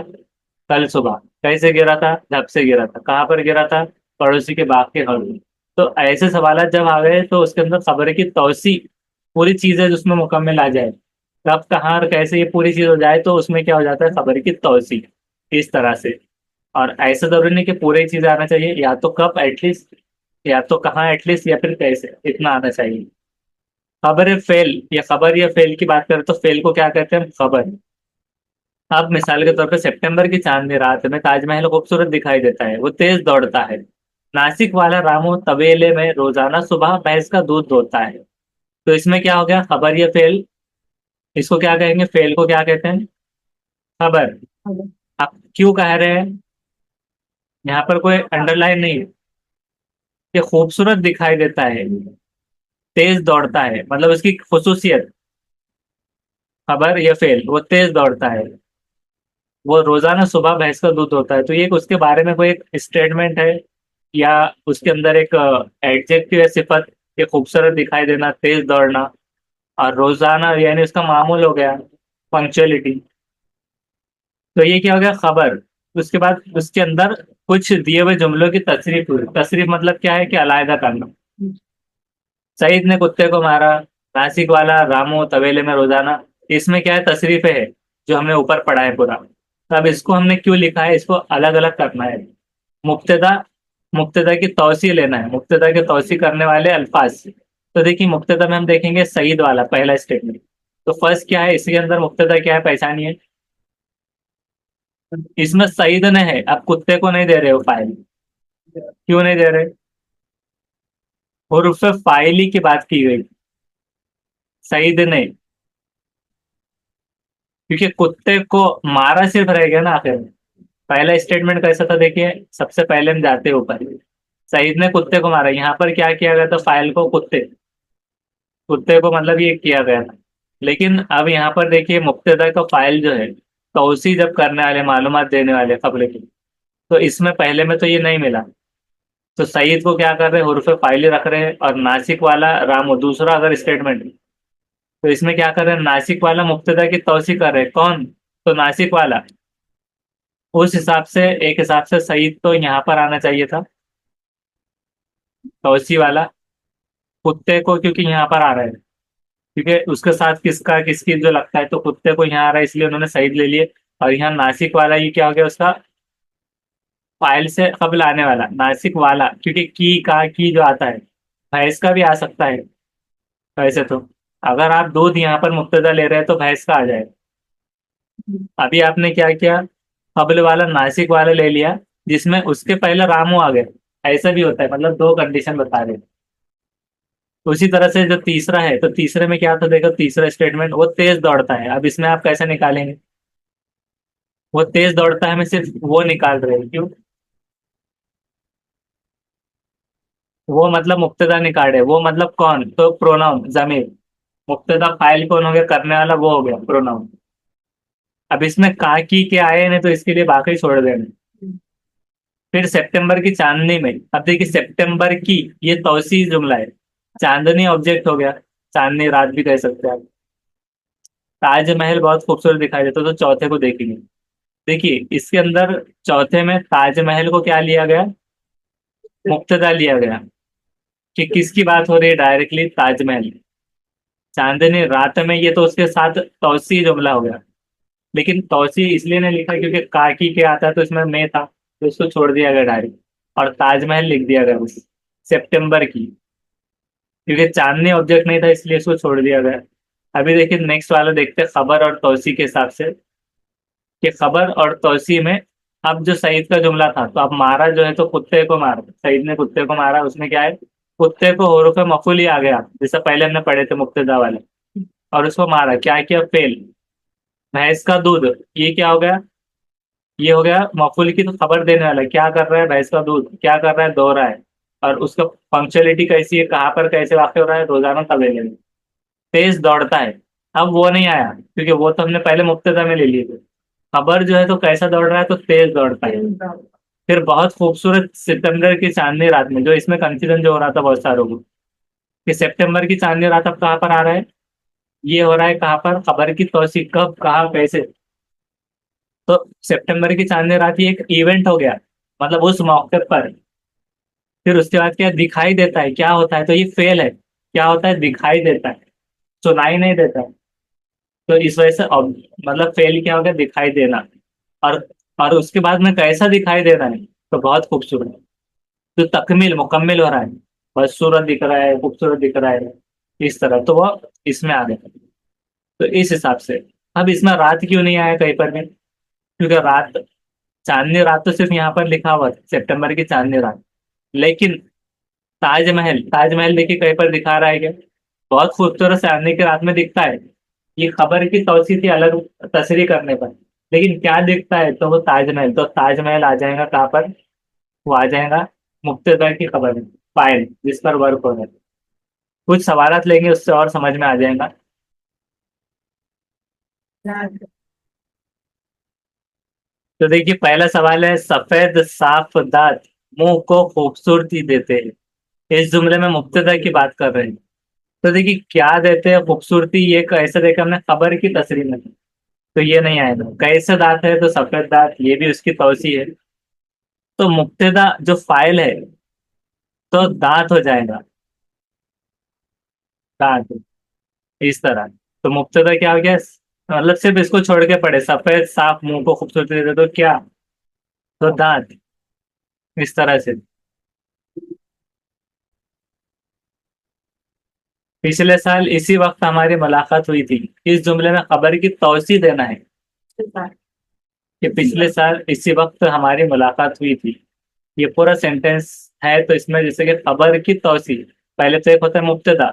[SPEAKER 1] कल सुबह। कैसे गिरा था? धप से गिरा था। कहाँ पर गिरा था? पड़ोसी के बाग के हौज में। तो ऐसे सवाल जब आ गए तो उसके अंदर खबर की तौसी, पूरी चीजें जिसमें मुकम्मल आ जाए, कब कहाँ और कैसे ये पूरी चीज हो जाए, तो उसमें क्या हो जाता है, खबर की तौसी। इस तरह से। और ऐसा जरूरी नहीं कि पूरी चीज आना चाहिए, या तो कब एटलीस्ट, या तो कहाँ एटलीस्ट, या फिर कैसे, इतना आना चाहिए। खबर है फेल, या खबर या फेल की बात करें तो फेल को क्या कहते हैं? खबर। अब मिसाल के तौर पे सितंबर की चांदनी रात में ताजमहल खूबसूरत दिखाई देता है, वो तेज दौड़ता है। नासिक वाला रामू तबेले में रोजाना सुबह भैंस का दूध दोहता है। तो इसमें क्या हो गया, खबर या फेल? इसको क्या कहेंगे, फेल को क्या कहते हैं? खबर। आप क्यों कह रहे हैं? यहाँ पर कोई अंडरलाइन नहीं है। ये खूबसूरत दिखाई देता है, तेज दौड़ता है, मतलब उसकी खुसूसियत। खबर या फेल, वो तेज दौड़ता है, वो रोजाना सुबह भैंस का दूध होता है। तो ये उसके बारे में कोई एक स्टेटमेंट है, या उसके अंदर एक एडजेक्टिव है, सिफत? ये खूबसूरत दिखाई देना, तेज दौड़ना, और रोजाना यानी उसका मामूल हो गया, पंक्चुअलिटी। तो ये क्या हो गया, खबर। उसके बाद उसके अंदर कुछ दिए हुए जुमलों की तशरीफ हुई। तशरीफ मतलब क्या है, कि अलग करना। सईद ने कुत्ते को मारा, नासिक वाला रामू तवेले में रोजाना। इसमें क्या है, तशरीफे है, जो हमने ऊपर पढ़ा है पूरा। तो अब इसको हमने क्यों लिखा है, इसको अलग अलग करना है। मुब्तदा, मुब्तदा की तौसी लेना है, मुब्तदा की तौसी करने वाले अल्फाज। तो देखिए, मुब्तदा में हम देखेंगे सईद वाला पहला स्टेटमेंट। तो फर्स्ट क्या है, इसके अंदर मुब्तदा क्या है, पहचानिए। इसमें सईद ने है, अब कुत्ते को नहीं दे रहे हो फाइल। क्यों नहीं दे रहे? हुर्फ फाइली की बात की गई, सईद ने। क्योंकि कुत्ते को मारा सिर्फ रह गया ना आखिर में। पहला स्टेटमेंट कैसा था, देखिए, सबसे पहले हम जाते हैं ऊपर। सईद ने कुत्ते को मारा, यहाँ पर क्या किया गया था, फाइल को कुत्ते, कुत्ते को मतलब ये किया गया था। लेकिन अब यहाँ पर देखिए, मुब्तदा का फाइल जो है, तौसी जब करने वाले, मालूमात देने वाले खबर की, तो इसमें पहले में तो ये नहीं मिला। तो सईद को क्या कर रहे हैं, हुर्फ फाइल रख रहे हैं, और नासिक वाला रामू दूसरा अगर स्टेटमेंट, तो इसमें क्या कर रहे हैं, नासिक वाला मुब्तदा की तौसी कर रहे हैं। कौन? तो नासिक वाला। उस हिसाब से, एक हिसाब से सईद तो यहाँ पर आना चाहिए था, तौसी वाला। कुत्ते को क्योंकि यहाँ पर आ रहा है, क्योंकि उसके साथ किसका किसकी जो लगता है, तो कुत्ते को यहाँ आ रहा है, इसलिए उन्होंने सईद ले लिए। और यहाँ नासिक वाला, ये क्या हो गया, उसका फाइल से कबल आने वाला, नासिक वाला, क्योंकि की जो आता है, भैंस का भी आ सकता है वैसे तो। अगर आप दूध यहाँ पर मुब्तदा ले रहे हैं तो भैंस का आ जाएगा। अभी आपने क्या किया, कबल वाला नासिक वाला ले लिया, जिसमें उसके पहले रामू आ गए। ऐसा भी होता है, मतलब दो कंडीशन बता रहे हैं। उसी तरह से जो तीसरा है, तो तीसरे में क्या था, देखो तीसरा स्टेटमेंट, वो तेज दौड़ता है। अब इसमें आप कैसे निकालेंगे? वो तेज दौड़ता है, मैं सिर्फ वो निकाल रहे हैं, क्यों? वो मतलब मुब्तदा निकाल रहे, वो मतलब कौन, तो प्रोनाउन, जमीर। मुब्तदा फाइल कौन हो गया, करने वाला, वो हो गया प्रोनाउन। अब इसमें का की के आए ने, तो इसके लिए बाकी छोड़ देना। फिर सितंबर की चांदनी में, अब देखिए सितंबर की, ये तौसी जुमला है। चांदनी ऑब्जेक्ट हो गया, चांदनी रात भी कह सकते हैं आप। ताजमहल बहुत खूबसूरत दिखाई देता, तो चौथे को देखेंगे। देखिए इसके अंदर चौथे में ताजमहल को क्या लिया गया, मुब्तदा लिया गया। कि किसकी बात हो रही है, डायरेक्टली ताजमहल। चांदनी रात में, ये तो उसके साथ तौसी जुमला हो गया। लेकिन तौसी इसलिए नहीं लिखा क्योंकि काकी के आता, तो इसमें मैं था, तो इसको छोड़ दिया गया डायरेक्ट। और ताजमहल लिख दिया गया उस सितंबर की, क्योंकि चांदनी ऑब्जेक्ट नहीं था, इसलिए इसको छोड़ दिया गया। अभी देखिए नेक्स्ट वाला देखते हैं, खबर और तौसी के हिसाब से। कि खबर और तौसी में, अब जो सईद का जुमला था, तो अब मारा जो है, तो कुत्ते को मारा, सईद ने कुत्ते को मारा, उसमें क्या है, कुत्ते को हुरूफ मफूल ही आ गया, जैसे पहले हमने पढ़े थे मुक्तदा वाले। और उसको मारा, क्या किया, फेल। भैंस का दूध, ये क्या हो गया, ये हो गया मफूल की तो खबर देने वाला, क्या कर रहा है, भैंस का दूध क्या कर रहा है, दो रहा है। और उसका पंक्चुअलिटी कैसी है, कहाँ पर कैसे वाक़ हो रहा है, रोजाना तवेले में, तेज दौड़ता है। अब वो नहीं आया, क्योंकि वो तो हमने पहले मुब्तदा में ले लिए थे। खबर जो है, तो कैसा दौड़ रहा है, तो तेज दौड़ता है। फिर बहुत खूबसूरत सितंबर की चांदनी रात में, जो इसमें कंफ्यूजन जो हो रहा था बहुत सारों को, कि सितंबर की चांदनी रात अब कहाँ पर आ रहा है, ये हो रहा है कहाँ पर, खबर की तौसीक कब, कहाँ, कैसे। तो सितंबर की चांदनी रात ये एक इवेंट हो गया, मतलब उस मौके पर। फिर उसके बाद क्या दिखाई देता है, क्या होता है, तो ये फेल है। क्या होता है, दिखाई देता है, सुनाई नहीं देता है। तो इस वजह से मतलब फेल क्या हो गया, दिखाई देना। और और उसके बाद में कैसा दिखाई दे रहा है, तो बहुत खूबसूरत। तो तकमील, मुकम्मिल हो रहा है, बदसूरत दिख रहा है, खूबसूरत दिख रहा है, इस तरह। तो वो इसमें आ गया। तो इस हिसाब से अब इसमें रात क्यों नहीं आया कहीं पर भी, क्योंकि रात, चांदनी रात तो सिर्फ यहाँ पर लिखा हुआ था, सितंबर की चांदनी रात। लेकिन ताजमहल, ताजमहल देखिए कहीं पर दिखा रहा है क्या, बहुत खूबसूरत चांदनी की रात में दिखता है। ये खबर की तौसीफ थी अलग तस्रीह करने पर, लेकिन क्या दिखता है, तो वो ताजमहल। तो ताजमहल आ जाएगा कहाँ पर, वो आ जाएगा मुब्तदा की खबर में, फाइल जिस पर वर्क हो रहा है। कुछ सवालात लेंगे, उससे और समझ में आ जाएगा। तो देखिए पहला सवाल है, सफेद साफ दांत मुंह को खूबसूरती देते हैं। इस जुमले में मुब्तदा की बात कर रहे हैं। तो देखिए क्या देते हैं खूबसूरती, ये कैसे देखा हमने, खबर की तस्रीर में। तो ये नहीं आएगा। कैसे दांत है, तो सफेद दांत, ये भी उसकी तौसी है। तो मुब्तदा जो फाइल है, तो दांत हो जाएगा, दांत, इस तरह। तो मुब्तदा क्या हो गया, मतलब सिर्फ इसको छोड़ के पढ़े, सफेद साफ मुंह को खूबसूरती देते, तो क्या, तो दांत, इस तरह से। पिछले साल इसी वक्त हमारी मुलाकात हुई थी, इस जुमले में खबर की तौसी देना है कि पिछले साल इसी वक्त हमारी मुलाकात हुई थी। ये पूरा सेंटेंस है, तो इसमें जैसे कि खबर की तौसी, पहले तो एक होता है मुब्तदा,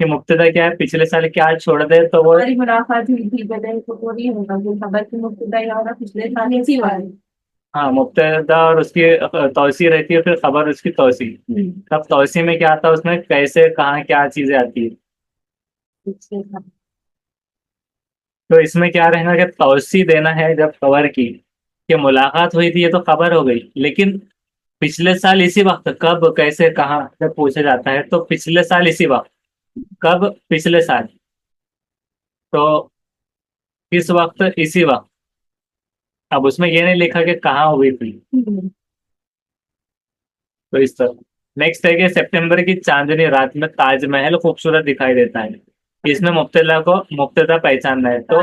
[SPEAKER 1] कि मुब्तदा क्या है, पिछले साल क्या छोड़ दे, तो वो,
[SPEAKER 2] हमारी मुलाकात हुई थी बदल तो वो नहीं होगा, जो खबर की मुब्तदा या होगा पिछले साल इसी वाली।
[SPEAKER 1] हाँ, मुब्तदा और उसकी तौसी रहती है, फिर खबर उसकी तौसी। तब तौसी में क्या आता है, उसमें कैसे, कहाँ, क्या चीजें आती है।
[SPEAKER 2] पिछले साल।
[SPEAKER 1] तो इसमें क्या रहेगा कि तौसी देना है जब खबर की, कि मुलाकात हुई थी, ये तो खबर हो गई, लेकिन पिछले साल इसी वक्त, कब, कैसे, कहाँ, जब पूछा जाता है, तो पिछले साल इसी वक्त, कब, पिछले साल, तो किस वक्त, इसी वक्त। अब उसमें ये नहीं लिखा कि कहाँ हुई थी, तो इस तरह। नेक्स्ट है कि सितंबर की चांदनी रात में ताजमहल खूबसूरत दिखाई देता है। इसमें मुब्तदा को, मुब्तदा पहचानना है, तो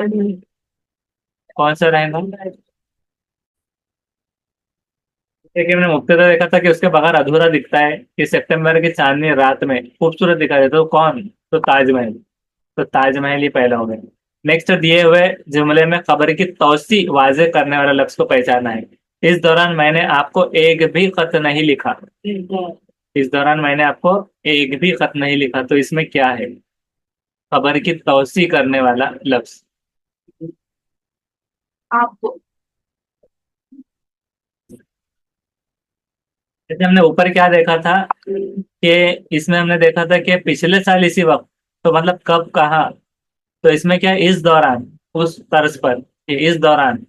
[SPEAKER 1] कौन सा रहेगा। देखिए हमने मुब्तदा देखा था कि उसके बगैर अधूरा दिखता है, कि सितंबर की चांदनी रात में खूबसूरत दिखाई देता है, तो कौन, तो ताजमहल। तो ताजमहल ही पहला हो गया। नेक्स्ट, दिए हुए जुमले में खबर की तौसी वाजे करने वाला लफ्ज को पहचाना है। इस दौरान मैंने आपको एक भी खत नहीं लिखा, इस दौरान मैंने आपको एक भी खत नहीं लिखा, तो इसमें क्या है, खबर की तौसी करने वाला लफ्ज।
[SPEAKER 2] आपको।
[SPEAKER 1] जैसे हमने ऊपर क्या देखा था, कि इसमें हमने देखा था कि पिछले साल इसी वक्त, तो मतलब कब, कहाँ। तो इसमें क्या है, इस दौरान, उस तर्ज पर, कि इस दौरान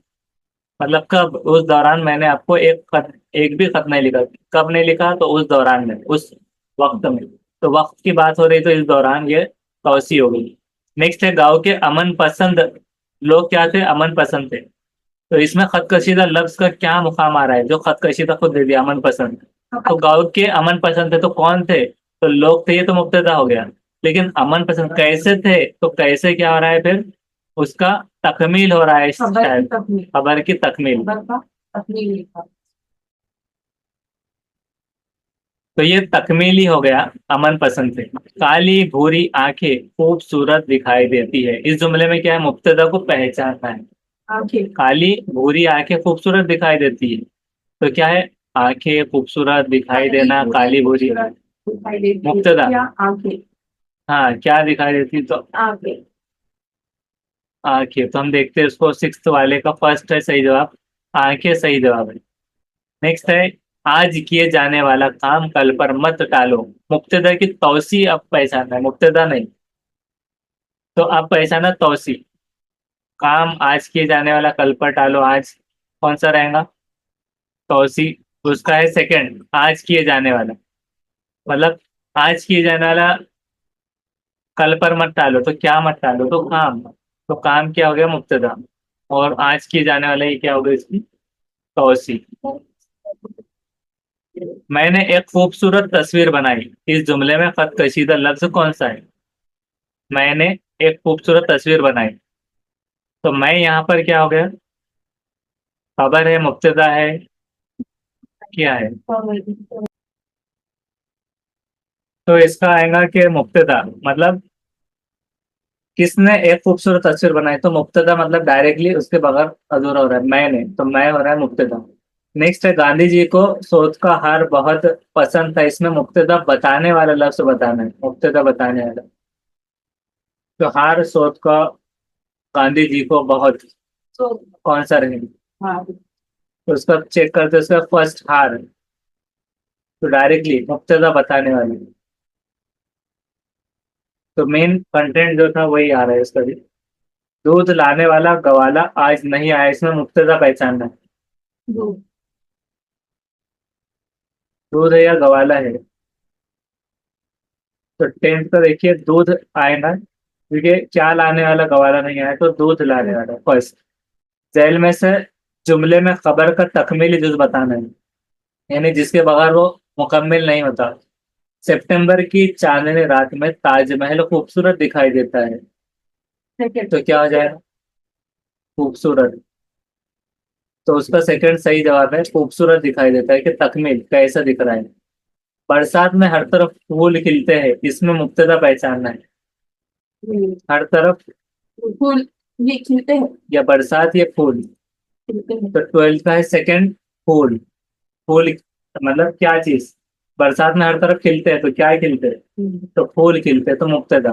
[SPEAKER 1] मतलब कब, उस दौरान मैंने आपको एक खत, एक भी खत नहीं लिखा। कब नहीं लिखा, तो उस दौरान में, उस वक्त में। तो वक्त की बात हो रही, तो इस दौरान ये तौसी हो गई। नेक्स्ट है, गांव के अमन पसंद लोग क्या थे, अमन पसंद थे। तो इसमें खत कशीदा लफ्ज का क्या मुकाम आ रहा है, जो खत कशीदा खुद दे दिया, अमन पसंद। तो गांव के अमन पसंद थे, तो कौन थे, तो लोग थे, ये तो मुब्तदा हो गया। लेकिन अमन पसंद कैसे थे, तो कैसे क्या हो रहा है फिर, उसका तकमील हो रहा है
[SPEAKER 2] खबर की
[SPEAKER 1] शायद,
[SPEAKER 2] तकमील।
[SPEAKER 1] खबर की तकमील।
[SPEAKER 2] खबर का तकमील लिखा।
[SPEAKER 1] तो ये तकमील ही हो गया, अमन पसंद थे। काली भूरी आंखें खूबसूरत दिखाई देती है, इस जुमले में क्या है, मुब्तदा को पहचानना है।
[SPEAKER 2] आंखें।
[SPEAKER 1] काली भूरी आंखें खूबसूरत दिखाई देती है, तो क्या है, आंखें खूबसूरत दिखाई देना, काली भूरी,
[SPEAKER 2] दिखाई देती है
[SPEAKER 1] मुब्तदा।
[SPEAKER 2] या आंखें।
[SPEAKER 1] हाँ, क्या दिखाई देती, तो
[SPEAKER 2] आंखें।
[SPEAKER 1] आंखें। तो हम देखते हैं उसको, सिक्स वाले का फर्स्ट है सही जवाब, आंखें सही जवाब है। नेक्स्ट है, आज किए जाने वाला काम कल पर मत टालो। मुब्तदा की तौसी अब पहचानना है, मुब्तदा नहीं। तो अब पहचाना तौसी, काम आज किए जाने वाला कल पर टालो, आज कौन सा रहेगा, तौसी। उसका है सेकंड, आज किए जाने वाला, मतलब आज किए जाने वाला कल पर मत टालो, तो क्या मत टालो, तो काम। तो काम क्या हो गया, मुब्तदा। और आज की जाने वाला ये क्या होगा इसकी, तौसीफ। मैंने एक खूबसूरत तस्वीर बनाई, इस जुमले में खत कशीदा लफ्ज कौन सा है। मैंने एक खूबसूरत तस्वीर बनाई, तो मैं यहाँ पर क्या हो गया, खबर है, मुब्तदा है, क्या है। तो इसका आएगा कि मुब्तदा मतलब किसने एक खूबसूरत तस्वीर बनाई, तो मुब्तदा मतलब डायरेक्टली उसके बगैर अधूरा हो रहा है, मैंने, तो मैं हो रहा है मुब्तदा। नेक्स्ट है, गांधी जी को सोच का हार बहुत पसंद था, इसमें मुब्तदा बताने वाला लफ्ज बताना है, मुब्तदा बताने वाला। तो हार सोच का गांधी जी को बहुत,
[SPEAKER 2] So,
[SPEAKER 1] कौन सा रहेगा,
[SPEAKER 2] हाँ,
[SPEAKER 1] तो उसका चेक करते हैं, उसका फर्स्ट हार, तो डायरेक्टली मुब्तदा बताने वाली। तो मेन कंटेंट जो था वही आ रहा है इसका भी। दूध लाने वाला गवाला आज नहीं आया, इसमें मुब्तदा पहचानना है,
[SPEAKER 2] दो,
[SPEAKER 1] दूध है या गवाला है। तो टेंथ का देखिए, दूध आएगा क्योंकि क्या लाने वाला गवाला नहीं आया, तो दूध लाने वाला फर्स्ट। जेल में से जुमले में खबर का तकमीली जुज बताना है, यानी जिसके बगैर वो मुकम्मिल नहीं होता। सितंबर की चांदनी रात में ताजमहल खूबसूरत दिखाई देता है,
[SPEAKER 2] सेकंड,
[SPEAKER 1] तो क्या हो जाएगा, खूबसूरत। तो उसका सेकंड सही जवाब है, खूबसूरत दिखाई देता है, कि तकमील कैसा दिख रहा है। बरसात में हर तरफ फूल खिलते हैं, इसमें मुब्तदा पहचानना है, हर तरफ,
[SPEAKER 2] फूल, ये खिलते हैं,
[SPEAKER 1] या बरसात या फूल।
[SPEAKER 2] खिलते हैं।
[SPEAKER 1] तो ट्वेल्थ का है सेकंड, फूल। फूल मतलब क्या चीज, बरसात में हर तरफ खिलते हैं, तो क्या खिलते हैं, तो फूल खिलते हैं, तो मुब्तदा।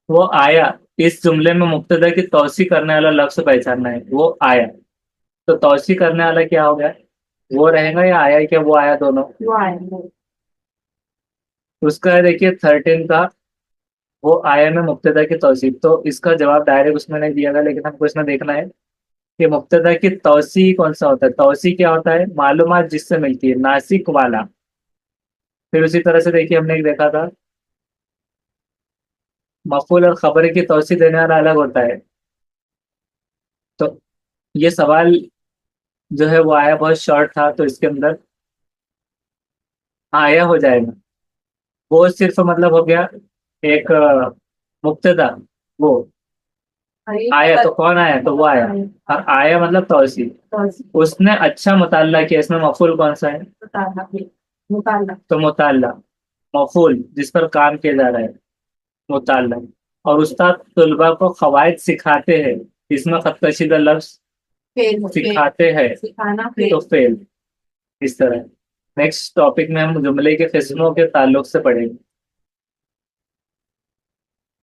[SPEAKER 1] वो आया, इस जुमले में मुब्तदा की तौसी करने वाला लफ्ज पहचानना है, वो आया। तो तौसी करने वाला क्या हो गया, वो रहेगा या आया, क्या वो आया दोनों।
[SPEAKER 2] वो आए,
[SPEAKER 1] उसका है देखिए 13 का, वो आया में मुब्तदा की तौसीफ। तो इसका जवाब डायरेक्ट उसमें नहीं दिया गया, लेकिन हमको इसमें देखना है कि मुब्तदा की तौसी कौन सा होता है। तौसी क्या होता है, मालूमात जिससे मिलती है, नासिक वाला। फिर उसी तरह से देखिए, हमने एक देखा था, मफूल और खबर की तौसी देने वाला अलग होता है। तो ये सवाल जो है वो आया बहुत शॉर्ट था, तो इसके अंदर आया हो जाएगा। वो सिर्फ मतलब हो गया एक मुब्तदा, वो
[SPEAKER 2] अरे
[SPEAKER 1] आया, तो कौन आया, तो वो आया। और आया मतलब तौसी, उसने अच्छा मुताल्ला किया, इसमें मफूल कौन सा है,
[SPEAKER 2] मुताला,
[SPEAKER 1] तो मुताल्ला। मफूल जिस पर काम किया जा रहा है, मुताल्ला। और उस्ताद तुलबा को कवायद सिखाते हैं, इसमें खत कशीदा लफ्ज
[SPEAKER 2] फेल,
[SPEAKER 1] सिखाते हैं,
[SPEAKER 2] सिखाना,
[SPEAKER 1] तो फेल। इस तरह नेक्स्ट टॉपिक में हम जुमले के किस्मों के ताल्लुक से पढ़ेंगे।